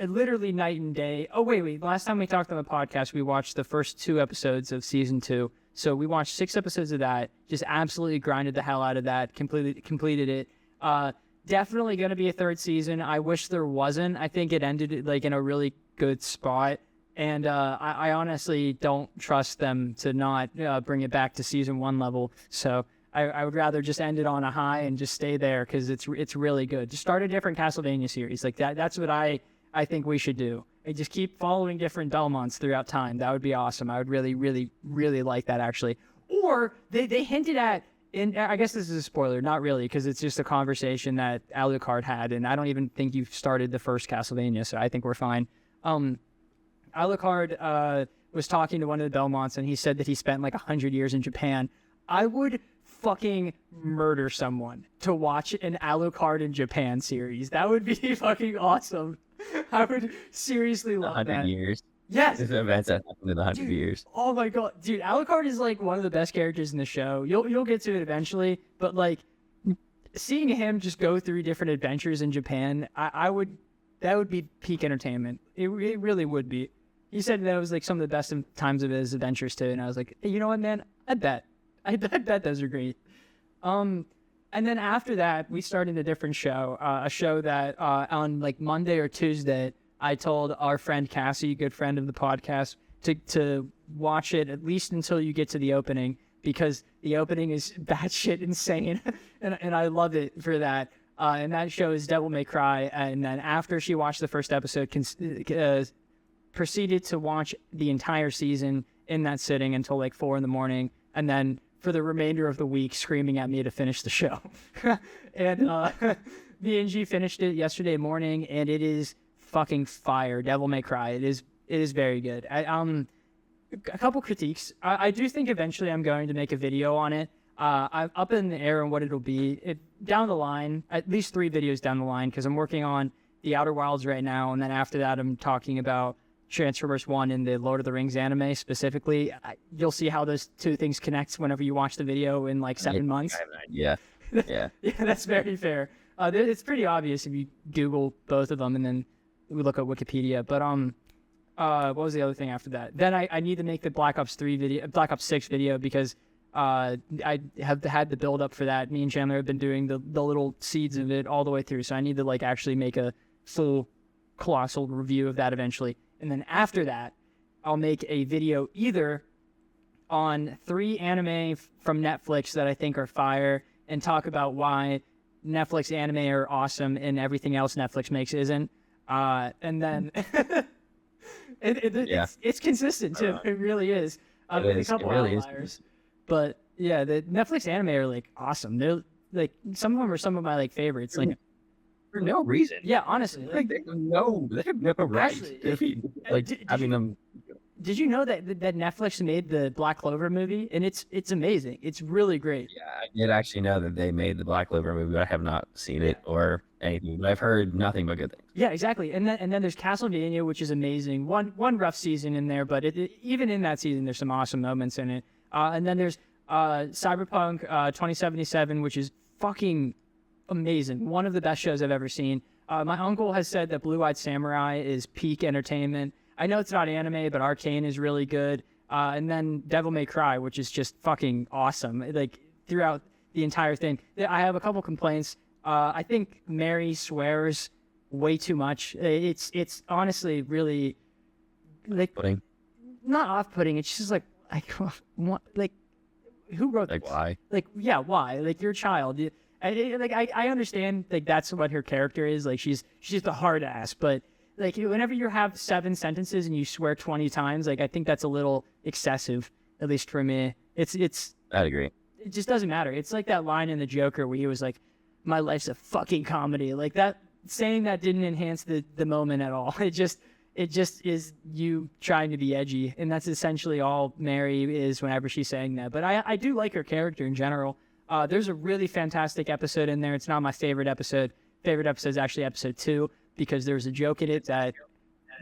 literally night and day. Oh, wait. Last time we talked on the podcast, we watched the first 2 episodes of season 2. So we watched 6 episodes of that, just absolutely grinded the hell out of that, completed it. Definitely going to be a 3rd season. I wish there wasn't. I think it ended like in a really good spot. And I honestly don't trust them to not bring it back to season 1 level. So I would rather just end it on a high and just stay there, because it's really good. Just start a different Castlevania series. Like that's what I think we should do. And just keep following different Belmonts throughout time. That would be awesome. I would really, really, really like that, actually. Or they hinted at, and I guess this is a spoiler, not really, because it's just a conversation that Alucard had, and I don't even think you've started the first Castlevania, so I think we're fine. Alucard was talking to one of the Belmonts, and he said that he spent like 100 years in Japan. I would fucking murder someone to watch an Alucard in Japan series. That would be fucking awesome. I would seriously love 100 that. years. Yes. This events that happened in 100 years. Oh my god, dude! Alucard is like one of the best characters in the show. You'll get to it eventually, but like seeing him just go through different adventures in Japan, that would be peak entertainment. It really would be. He said that was like some of the best times of his adventures too, and I was like, hey, you know what, man? I bet those are great. And then after that, we started a different show, a show that on like Monday or Tuesday, I told our friend Cassie, good friend of the podcast, to watch it at least until you get to the opening, because the opening is batshit insane, and I love it for that. And that show is Devil May Cry. And then after she watched the first episode, proceeded to watch the entire season in that sitting until like 4 a.m. And then for the remainder of the week, screaming at me to finish the show. And me and G finished it yesterday morning, and it is fucking fire. Devil May Cry. It is very good. A couple critiques. I do think eventually I'm going to make a video on it. I'm up in the air on what it'll be. Down the line, at least 3 videos down the line, because I'm working on The Outer Wilds right now, and then after that I'm talking about Transformers 1 and the Lord of the Rings anime specifically. You'll see how those 2 things connect whenever you watch the video in like 7 months. Yeah. Yeah. Yeah, that's very fair. It's pretty obvious if you Google both of them and then we look at Wikipedia. But what was the other thing after that? Then I need to make the Black Ops 6 video because I have had the build up for that. Me and Chandler have been doing the little seeds of it all the way through. So I need to like actually make a full colossal review of that eventually. And then after that, I'll make a video either on 3 anime from Netflix that I think are fire and talk about why Netflix anime are awesome and everything else Netflix makes isn't. And then it's consistent too. It really is. It is. A couple It really outliers. But yeah, the Netflix anime are like awesome. They're like some of them are some of my like favorites. Like For no reason. yeah, honestly. Like they have no right. Actually, Having them. Did you know that Netflix made the Black Clover movie? And it's amazing. It's really great. Yeah, I did actually know that they made the Black Clover movie, but I have not seen it or anything. But I've heard nothing but good things. Yeah, exactly. And then there's Castlevania, which is amazing. One rough season in there, but even in that season, there's some awesome moments in it. And then there's Cyberpunk 2077, which is fucking amazing. One of the best shows I've ever seen. My uncle has said that Blue-Eyed Samurai is peak entertainment. I know it's not anime, but Arcane is really good. And then Devil May Cry, which is just fucking awesome. Like throughout the entire thing. I have a couple complaints. I think Mary swears way too much. It's honestly really like not off-putting. It's just like what, like who wrote Like this? why? Like yeah, why? Like you're a child. I understand like that's what her character is. Like she's the hard ass, but like whenever you have 7 sentences and you swear 20 times, like I think that's a little excessive, at least for me. It's I'd agree. it just doesn't matter. It's like that line in the Joker where he was like, "My life's a fucking comedy." Like that saying that didn't enhance the moment at all. It just is you trying to be edgy, and that's essentially all Mary is whenever she's saying that. But I do like her character in general. There's a really fantastic episode in there. It's not my favorite episode. Favorite episode is actually episode 2 because there's a joke in it that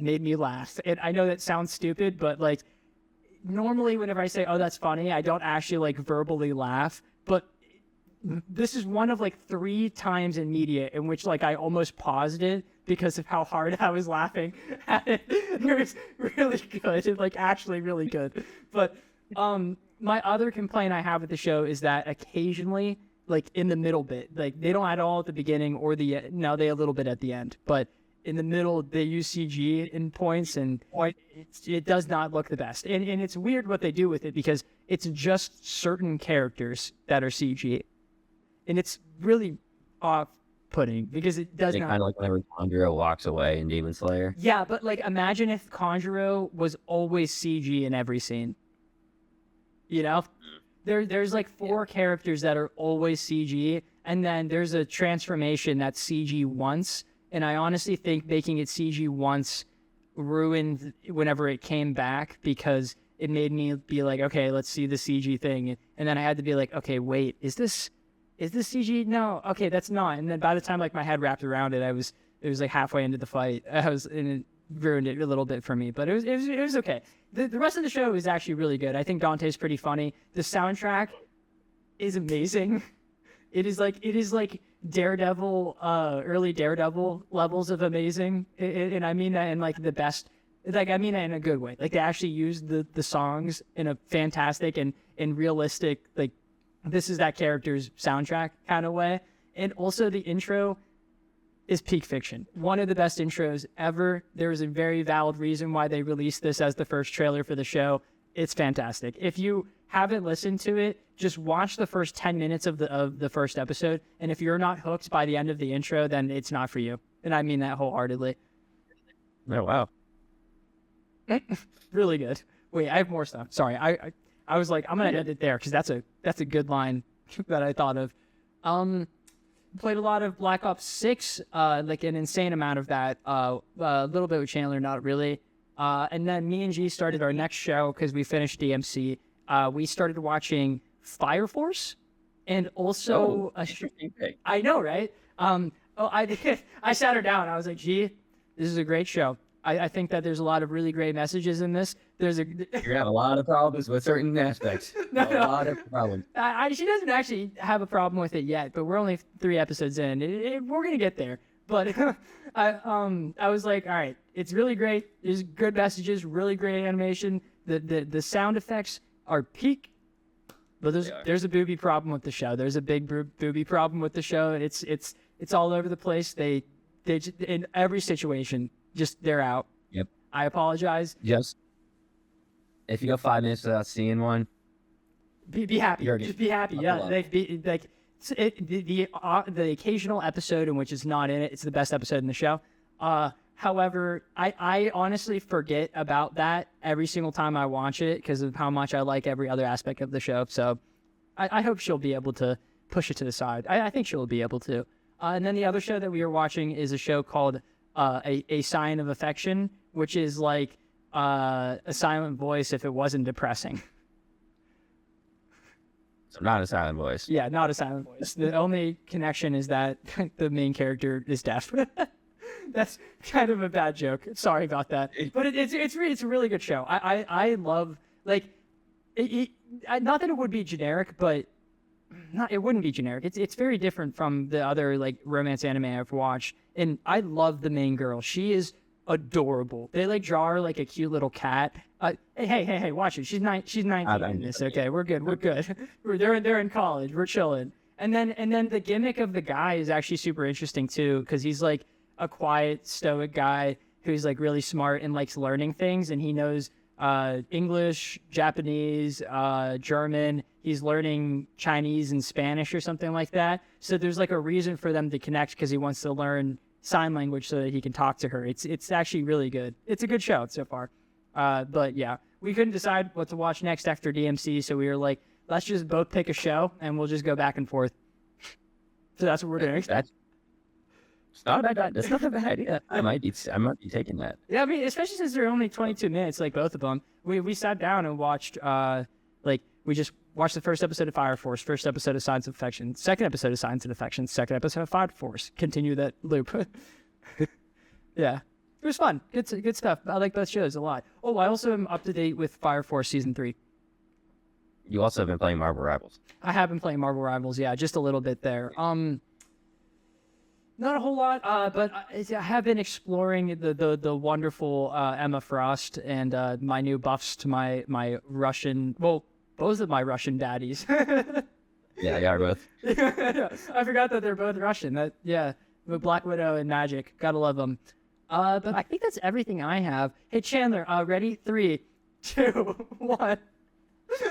made me laugh. And I know that sounds stupid, but like normally whenever I say, "Oh, that's funny," I don't actually like verbally laugh. But this is one of like 3 times in media in which like I almost paused it because of how hard I was laughing at it. It was really good, like actually really good. But my other complaint I have with the show is that occasionally, like in the middle bit, like they don't add all at the beginning or they a little bit at the end, but in the middle they use CG in points and it does not look the best. And it's weird what they do with it because it's just certain characters that are CG. And it's really off-putting because it does not... Kind of like whenever Conjuro walks away in Demon Slayer. Yeah, but like imagine if Conjuro was always CG in every scene. You know? There's like 4 characters that are always CG, and then there's a transformation that's CG once, and I honestly think making it CG once ruined whenever it came back because it made me be like, okay, let's see the CG thing, and then I had to be like, okay, wait, is this CG? No, okay, that's not. And then by the time like my head wrapped around it, it was like halfway into the fight. And it ruined it a little bit for me, but it was okay. The rest of the show is actually really good. I think Dante's pretty funny. The soundtrack is amazing. It is like Daredevil, early Daredevil levels of amazing, and I mean that in like the best. Like I mean that in a good way. Like they actually used the songs in a fantastic and realistic, like this is that character's soundtrack kind of way. And also the intro is peak fiction. One of the best intros ever. There is a very valid reason why they released this as the first trailer for the show. It's fantastic. If you haven't listened to it, just watch the first 10 minutes of the first episode. And if you're not hooked by the end of the intro, then it's not for you. And I mean that wholeheartedly. Oh, wow. Really good. Wait, I have more stuff. Sorry. I was like, I'm going to end it there because that's a good line that I thought of. Played a lot of Black Ops 6, like an insane amount of that. A little bit with Chandler, not really. And then me and G started our next show because we finished DMC. We started watching Fire Force, and also interesting pick. I know, right? I sat her down. I was like, G, this is a great show. I think that there's a lot of really great messages in this. You're gonna have a lot of problems with certain aspects. No. A lot of problems. She doesn't actually have a problem with it yet, but we're only 3 episodes in. We're gonna get there. But I was like, all right, it's really great. There's good messages, really great animation. The sound effects are peak. But there's a booby problem with the show. There's a big booby problem with the show. It's all over the place. They in every situation. Just they're out. Yep. I apologize. Just if you go 5 minutes without seeing one, be happy. Just be happy. Yeah. The occasional episode in which it's not in it, it's the best episode in the show. However, I honestly forget about that every single time I watch it because of how much I like every other aspect of the show. So I hope she'll be able to push it to the side. I think she'll be able to. And then the other show that we were watching is a show called a Sign of Affection, which is like a silent voice if it wasn't depressing. So not a silent voice. Yeah, not a silent voice. The only connection is that the main character is deaf. That's kind of a bad joke. Sorry about that. But it's a really good show. I love, like, not that it would be generic, but it wouldn't be generic. It's very different from the other like romance anime I've watched. And I love the main girl. She is adorable. They like draw her like a cute little cat. Hey, watch it. She's 19 in this. Okay, we're good. They're in college. We're chilling. And then the gimmick of the guy is actually super interesting too, because he's like a quiet, stoic guy who's like really smart and likes learning things, and he knows English, Japanese, German. He's learning Chinese and Spanish or something like that. So there's like a reason for them to connect because he wants to learn sign language so that he can talk to her. It's actually really good. It's a good show so far. But yeah, we couldn't decide what to watch next after DMC, so we were like, let's just both pick a show and we'll just go back and forth. So that's what we're doing. That's not a bad. That's not a bad idea. I might be taking that. Yeah, I mean, especially since they're only 22 minutes, like both of them. We sat down and watched, we just watched the first episode of Fire Force, first episode of Signs of Affection, second episode of Signs of Affection, second episode of Fire Force. Continue that loop. Yeah, it was fun. Good stuff. I like both shows a lot. Oh, I also am up to date with Fire Force season 3. You also have been playing Marvel Rivals. I have been playing Marvel Rivals, yeah, just a little bit there. Not a whole lot, but I have been exploring the wonderful Emma Frost and my new buffs to my Russian, well, both of my Russian daddies. Yeah, they are both. I forgot that they're both Russian. Black Widow and Magic, gotta love them. But I think that's everything I have. Hey Chandler, ready? 3, 2, 1.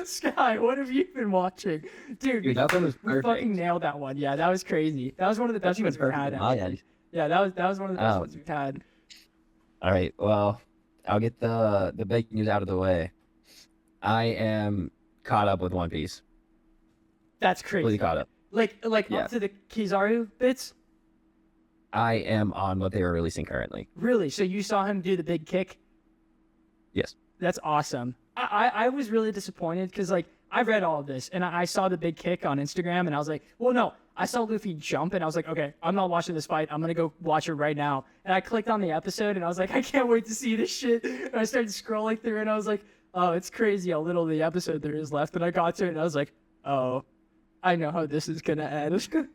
Sky, what have you been watching? Dude, that one was we perfect. fucking nailed that one. Yeah, that was crazy. That was one of the best ones we've had. Yeah, that was one of the best ones we've had. All right, well, I'll get the big news out of the way. I am caught up with One Piece. That's crazy. Fully caught up. Like Yeah. up to the Kizaru bits? I am on what they were releasing currently. Really? So you saw him do the big kick? Yes. That's awesome. I was really disappointed because, like, I read all of this and I saw the big kick on Instagram and I was like, well, no. I saw Luffy jump and I was like, okay, I'm not watching this fight. I'm going to go watch it right now. And I clicked on the episode and I was like, I can't wait to see this shit. And I started scrolling through and I was like, oh, it's crazy how little of the episode there is left. And I got to it and I was like, oh, I know how this is going to end.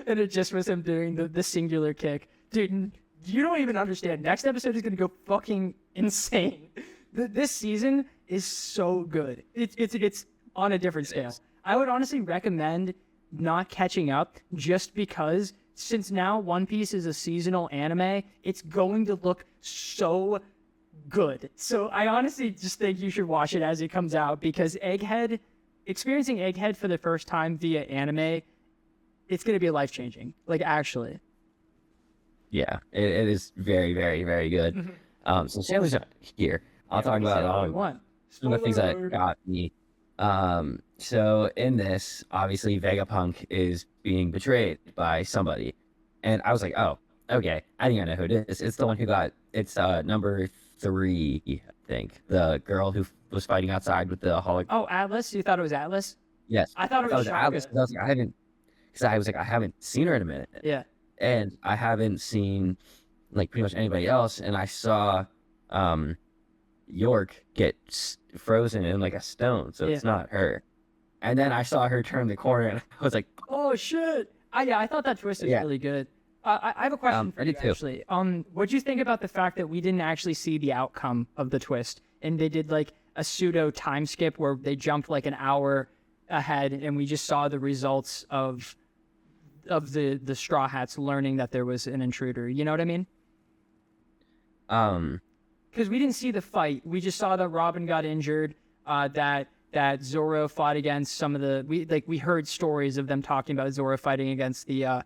And it just was him doing the singular kick. Dude, you don't even understand. Next episode is going to go fucking insane. This season is so good. It's on a different scale. I would honestly recommend not catching up just because since now One Piece is a seasonal anime, it's going to look so good. So I honestly just think you should watch it as it comes out, because experiencing Egghead for the first time via anime, it's going to be life-changing. Like, actually. Yeah, it is very, very, very good. So Chandler's not here. I'll talk about some of the things that got me. So in this, obviously Vegapunk is being betrayed by somebody, and I was like, oh, okay, I think I know who it is. It's the one who it's number 3, I think, the girl who was fighting outside with the hologram. Oh, Atlas? You thought it was Atlas? Yes, I thought it was Atlas. I was like, I haven't seen her in a minute. Yeah. And I haven't seen like pretty much anybody else. And I saw York get frozen in like a stone, so it's not her. And then I saw her turn the corner, and I was like, "Oh shit!" I thought that twist was really good. I have a question for you, actually. What do you think about the fact that we didn't actually see the outcome of the twist, and they did like a pseudo time skip where they jumped like an hour ahead, and we just saw the results of the Straw Hats learning that there was an intruder? You know what I mean? Because we didn't see the fight. We just saw that Robin got injured, that Zoro fought against some of the... We heard stories of them talking about Zoro fighting against the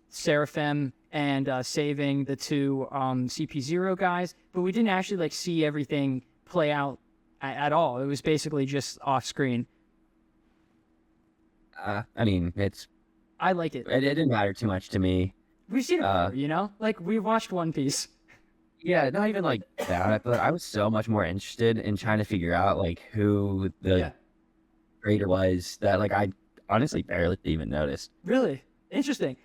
Seraphim and saving the 2 CP0 guys, but we didn't actually like see everything play out at all. It was basically just off screen. I mean, I like it. It didn't matter too much to me. We've seen it before, you know? Like, we watched One Piece. Yeah, not even like that, but I was so much more interested in trying to figure out like who the creator was that like I honestly barely even noticed. Really? Interesting.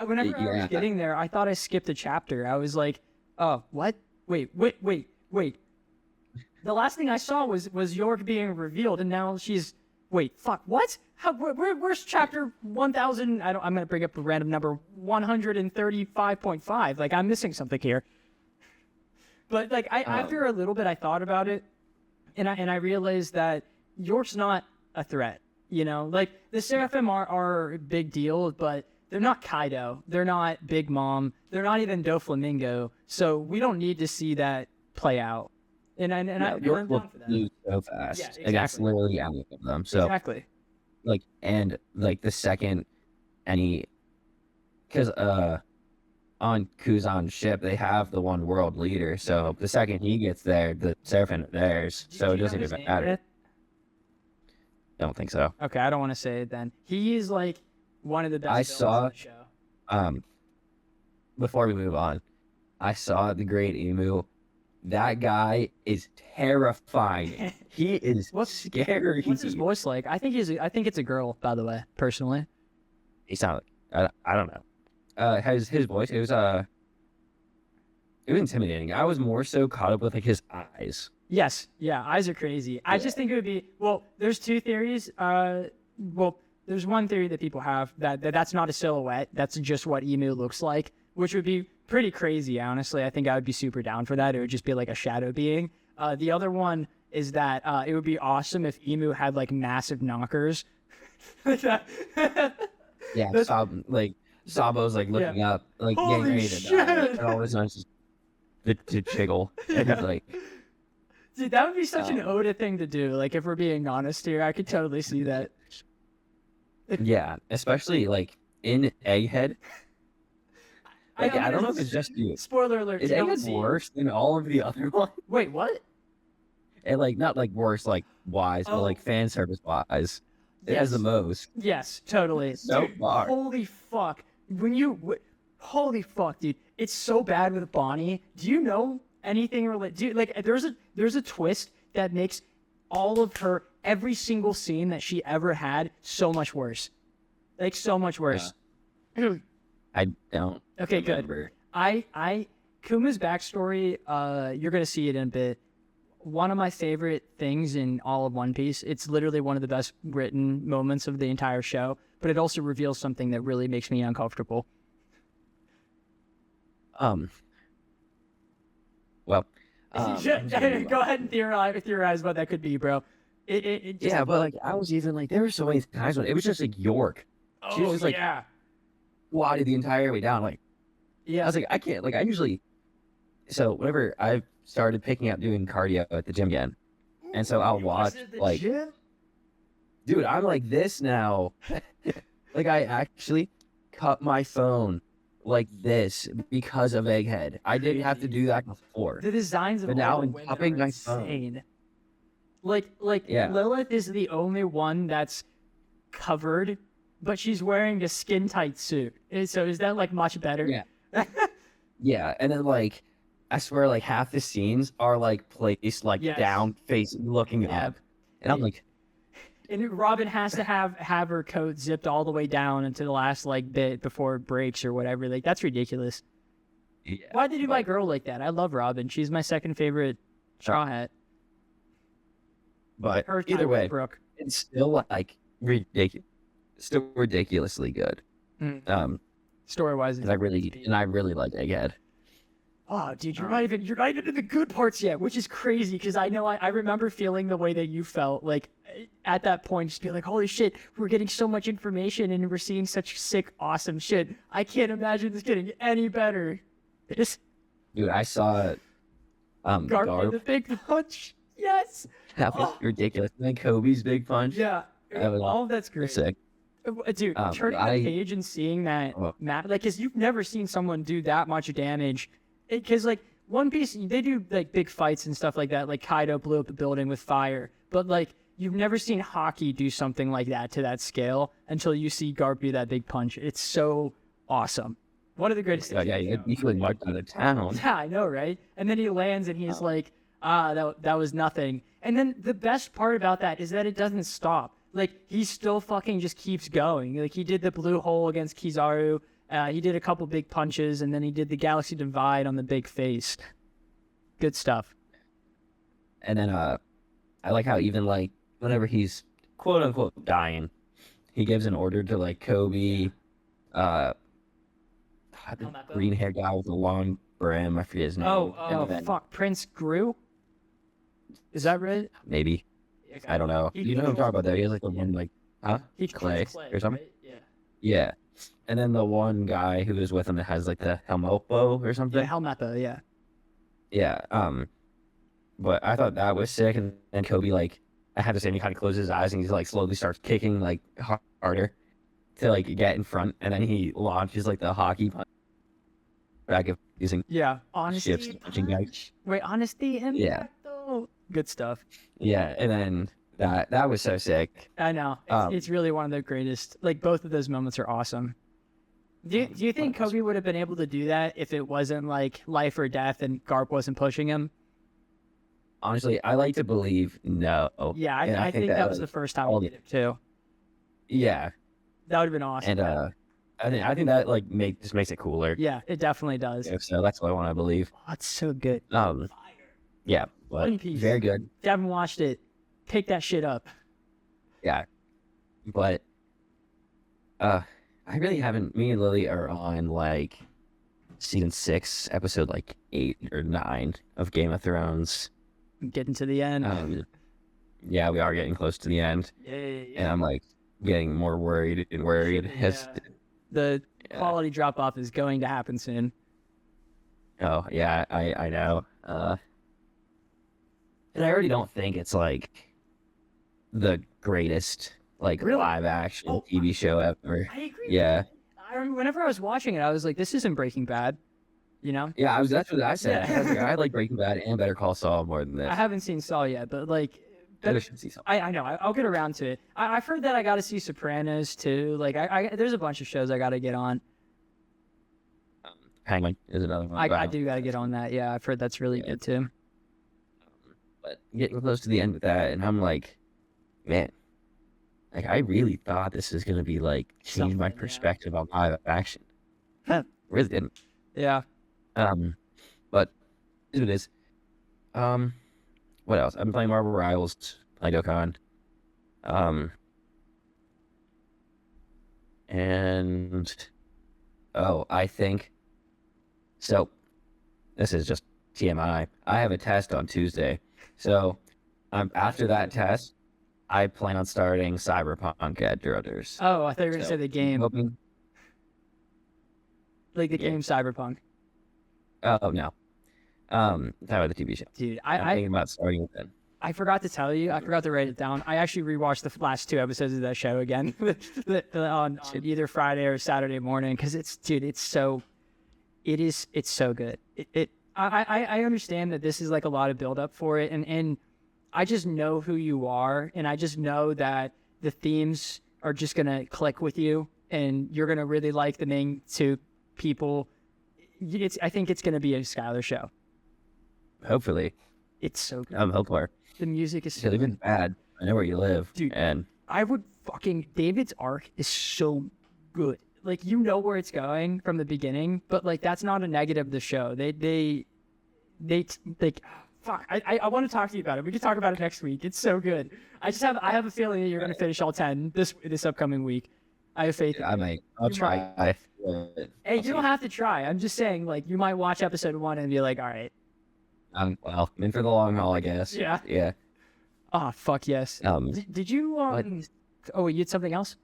Whenever I was getting there, I thought I skipped a chapter. I was like, oh, what? Wait. The last thing I saw was York being revealed, and now she's... Wait, fuck, what? Where's chapter 1000? I'm going to bring up a random number, 135.5. Like, I'm missing something here. But, like, after a little bit, I thought about it, and I realized that York's not a threat, you know? Like, the Seraphim are a big deal, but they're not Kaido. They're not Big Mom. They're not even Doflamingo. So we don't need to see that play out. And I'm down for that. Lose so fast. Yeah, exactly. And that's literally any of them. So, exactly. Like, and, like, the second because, on Kuzan's ship, they have the one world leader. So the second he gets there, the Seraphim are theirs. So it doesn't even matter. Don't think so. Okay, I don't want to say it then. He is like one of the best villains in the show. Before we move on, I saw the Great Emu. That guy is terrifying. He is scary. What's his voice like? I think it's a girl, by the way, personally. He sounded I don't know. His voice, it was intimidating. I was more so caught up with like his eyes. Yes, yeah, eyes are crazy. I just think it would be there's 2 theories. There's one theory that people have that's not a silhouette. That's just what Emu looks like, which would be pretty crazy. Honestly, I think I would be super down for that. It would just be like a shadow being. The other one is that it would be awesome if Emu had like massive knockers. Yeah, Sabo's like looking up, like getting ready to die, and all of a sudden just to jiggle. Like, dude, that would be such an Oda thing to do. Like, if we're being honest here, I could totally see that. Yeah, especially like in Egghead. Like, I don't know if it's just you. Spoiler alert. Is Egghead worse than all of the other ones? Wait, what? And like not like worse like wise, but like fan service wise. It has the most. Yes, totally. So dude, far. Holy fuck. Holy fuck, dude. It's so bad with Bonnie. Do you know anything related? Dude, like, there's a twist that makes all of every single scene that she ever had so much worse. Like, so much worse. I don't. Okay, remember. good. Kuma's backstory, you're going to see it in a bit. One of my favorite things in all of One Piece. It's literally one of the best written moments of the entire show, but it also reveals something that really makes me uncomfortable. Well, Go ahead and theorize what that could be, bro. But like I was even like there were so many times when it was just like York. She was just like squatted the entire way down. Like I was like I can't. Like I usually. So whenever I've started picking up doing cardio at the gym again. And so I'll watch, like, dude, I'm like this now. Like, I actually cut my phone like this because of Egghead. I didn't have to do that before. The designs of But all now the I'm women cupping are my phone. insane. Like Yeah. Lilith is the only one that's covered, but she's wearing a skin tight suit. So is that like much better? Yeah. Yeah, and then like I swear like half the scenes are like placed like Yes. down facing looking Yeah. up. And I'm like, And Robin has to have her coat zipped all the way down into the last like bit before it breaks or whatever. Like that's ridiculous. yeah. Why'd they do my girl like that? I love Robin. She's my second favorite Straw Hat. But Her either way, Brooke. it's still like ridiculously good. Story wise, And I really like Egghead. oh, dude, you're not even in the good parts yet, which is crazy because I know I remember feeling the way that you felt like at that point, just be like, holy shit, we're getting so much information and we're seeing such sick, awesome shit. I can't imagine this getting any better. Just Dude, I saw Garp in the big punch. Yes. That was ridiculous. And then Kobe's big punch. Yeah. That was All of that's great. sick. Dude, turning the page and seeing that map, like, because you've never seen someone do that much damage. Because, like, One Piece, they do, like, big fights and stuff like that. Like, Kaido blew up a building with fire. But, like, you've never seen hockey do something like that to that scale until you see Garp do that big punch. It's so awesome. One of the greatest things. Yeah, he really marked out of town. Yeah, I know, right? And then he lands and he's like, that was nothing. And then the best part about that is that it doesn't stop. Like, he still fucking just keeps going. Like, he did the blue hole against Kizaru. He did a couple big punches, and then he did the Galaxy Divide on the big face. Good stuff. And then I like how even like whenever he's quote unquote dying, he gives an order to like Kobe, the green haired guy with the long brim, I forget his name. Oh, fuck. Prince Gru? Is that right? Maybe. I don't know. You know what I'm talking about though? He has like the one like He Clay or something? Right? Yeah. Yeah. And then the one guy who is with him that has like the Helmopo or something. Yeah, Helmeppo, yeah. Yeah. But I thought that was sick. And then Kobe, like, I had to say, he kind of closes his eyes and he's like slowly starts kicking like harder to like get in front. And then he launches like the hockey punch back of using Honesty. ships and punching guys. Wait, honesty impact, Yeah. though. Good stuff. Yeah. And then that was so sick. I know. It's really one of the greatest. Like, both of those moments are awesome. Do you think Kobe would have been able to do that if it wasn't like life or death and Garp wasn't pushing him? Honestly, I like to believe no. Yeah, And I think that was the first time we did it too. Yeah. That would have been awesome. And I think that like just makes it cooler. Yeah, it definitely does. So that's what I want to believe. Oh, it's so good. Yeah, but One Piece. very good. If you haven't watched it, pick that shit up. Yeah, but I really haven't. Me and Lily are on like season 6, episode like 8 or 9 of Game of Thrones. Getting to the end. Yeah, we are getting close to the end, and I'm like getting more worried and worried. Yeah. The quality drop off is going to happen soon. Oh yeah, I know. And I already don't think it's like the greatest like live action TV show ever. I agree. Yeah. I remember whenever I was watching it, I was like, "This isn't Breaking Bad," you know? Yeah, that's what I said. Yeah. I like Breaking Bad and Better Call Saul more than this. I haven't seen Saul yet, but like, I should see something. I know. I'll get around to it. I've heard that I got to see Sopranos too. Like, there's a bunch of shows I got to get on. Penguin is another one. I do got to get on that. Yeah, I've heard that's really good too. But getting close to the end with that, and I'm like, man, like I really thought this was gonna be like change my perspective on live action. Really didn't. Yeah. But it is. What else? I've been playing Marvel Rivals, playing Dokkan. And I think so. This is just TMI. I have a test on Tuesday, so after that test, I plan on starting Cyberpunk at Druthers. Oh, I thought you were gonna say the game, Hoping... like the game Cyberpunk. Oh no. Talking about the TV show. Dude, I'm thinking about starting with it. I forgot to tell you. I forgot to write it down. I actually rewatched the last 2 episodes of that show again on either Friday or Saturday morning because it's so good. I understand that this is like a lot of build up for it, and I just know who you are, and I just know that the themes are just gonna click with you, and you're gonna really like the main 2 people. I think it's gonna be a Skylar show. Hopefully. It's so good. Hopefully. The music is so Because even bad. I know where you live. Dude, and I would David's arc is so good. Like, you know where it's going from the beginning, but like that's not a negative of the show. They like fuck. I want to talk to you about it. We can talk about it next week. It's so good. I have a feeling that you're gonna finish all 10 this upcoming week. I have faith. I might. I'll try. Hey, you don't have to try. I'm just saying, like, you might watch episode 1 and be like, all right. Well, I'm in for the long haul, I guess. Yeah. Yeah. Oh, fuck yes. Did you oh, you had something else?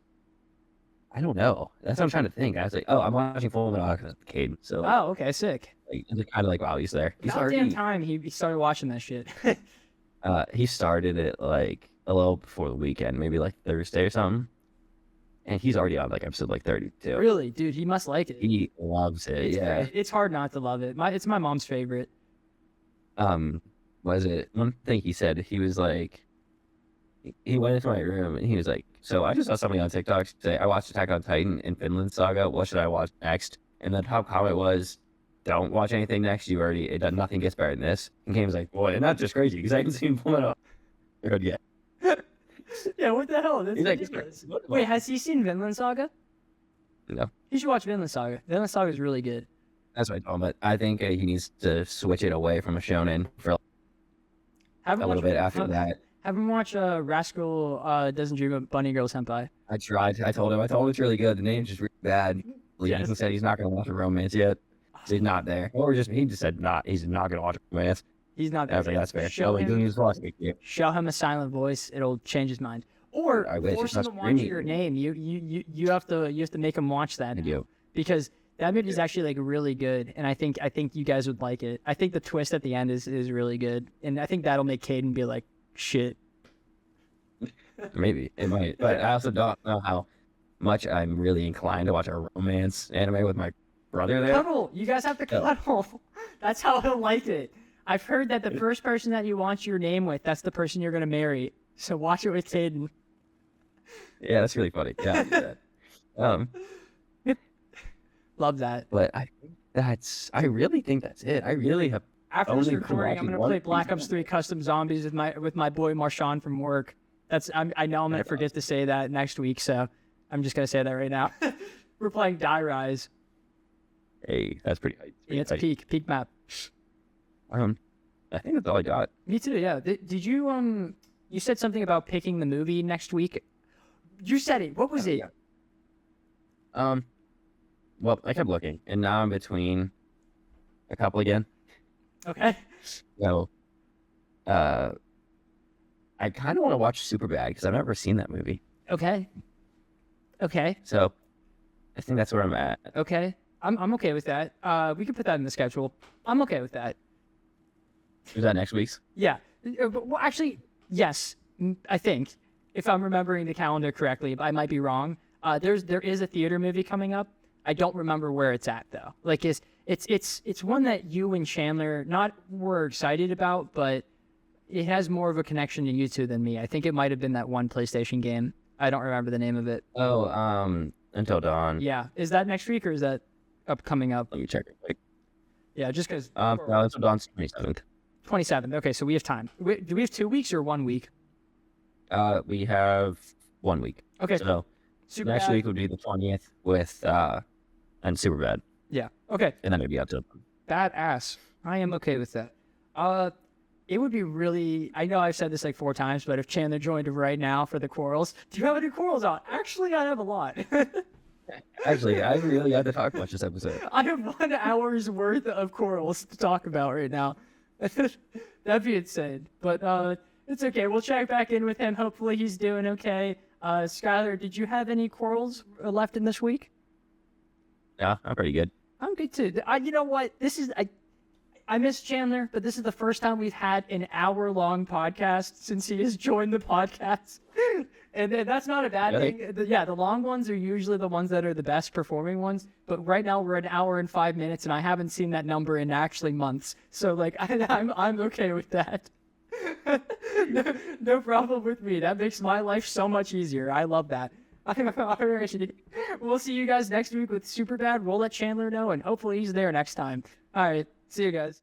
I don't know. That's what I'm trying to think. I was like, oh, I'm watching Full Metal Alchemist with Caden. So like, Oh, okay, sick. like, it's kind of like, wow, he's there. He's Goddamn time he started watching that shit. He started it like a little before the weekend, maybe like Thursday or something. And he's already on like episode like 32. Really, dude, he must like it. He loves it. It's Yeah. great. It's hard not to love it. It's my mom's favorite. Was it one thing he said? He was like, he went into my room and he was like, so I just saw somebody on TikTok say, I watched Attack on Titan and Finland Saga. What should I watch next? And the top comment was, don't watch anything next. Nothing gets better than this. And Cam was like, boy, and that's just crazy because I haven't seen Full Metal yet. Yeah, what the hell? That's He's like, ridiculous. Wait, has he seen Vinland Saga? No. You should watch Vinland Saga. Vinland Saga is really good. That's what I told him. But I think he needs to switch it away from a shonen for a little bit after that. Have him watch Rascal Doesn't Dream of Bunny Girl Senpai. I tried. I told him it's really good. The name's just really bad. He said he's not going to watch a romance yet. So he's not there. Or he just said he's not going to watch a romance. He's not there. I was like, that's fair. Show him a silent voice. It'll change his mind. Or force him to watch Your Name. You have to make him watch that now. Because that movie is actually like really good, and I think you guys would like it. I think the twist at the end is really good, and I think that'll make Caden be like, shit. Maybe it might, but I also don't know how much I'm really inclined to watch a romance anime with my brother there. Cuddle. You guys have to cuddle. That's how he'll like it. I've heard that the first person that you want Your Name with, that's the person you're gonna marry. So watch it with Caden. Yeah, that's really funny. Yeah, I'll do that. Love that. But I really think that's it. I really have. After this recording, I'm gonna play Black Ops 3 Custom Zombies with my boy Marshawn from work. I know I'm gonna forget to say that next week, so I'm just gonna say that right now. We're playing Die Rise. Hey, that's pretty hype. Yeah, it's peak map. I think that's all I got. Me too. Yeah. Did you you said something about picking the movie next week? You said it. What was it? Yeah. Well, I kept looking, and now I'm between a couple again. Okay. So, I kind of want to watch Superbad because I've never seen that movie. Okay. So, I think that's where I'm at. Okay. I'm okay with that. We can put that in the schedule. I'm okay with that. Is that next week's? Yeah. Well, actually, yes. I think if I'm remembering the calendar correctly, I might be wrong. There is a theater movie coming up. I don't remember where it's at though. Like it's one that you and Chandler were excited about, but it has more of a connection to you two than me. I think it might have been that one PlayStation game. I don't remember the name of it. Oh, Until Dawn. Yeah. Is that next week or is that coming up? Let me check it quick. Yeah, just because. No, Until Dawn's 27th. 27th. Okay, so we have time. Do we have 2 weeks or 1 week? We have 1 week. Okay. So next week would be the 20th with and Superbad. Yeah. Okay. And then it'd be up to Badass. I am okay with that. It would be really. I know I've said this like 4 times, but if Chandler joined right now for the quarrels, do you have any quarrels on? Actually, I have a lot. Actually, I really have to talk about this episode. I have 1 hour's worth of quarrels to talk about right now. That'd be insane. But it's okay. We'll check back in with him. Hopefully he's doing okay. Skylar, did you have any quarrels left in this week? Yeah, I'm pretty good. I'm good too. You know what? I miss Chandler, but this is the first time we've had an hour-long podcast since he has joined the podcast. And that's not a bad Really? thing. The long ones are usually the ones that are the best performing ones. But right now we're an hour and 5 minutes, and I haven't seen that number in actually months. So like I'm okay with that. No problem with me. That makes my life so much easier. I love that. Alright. We'll see you guys next week with Superbad. We'll let Chandler know, and hopefully he's there next time. All right. See you guys.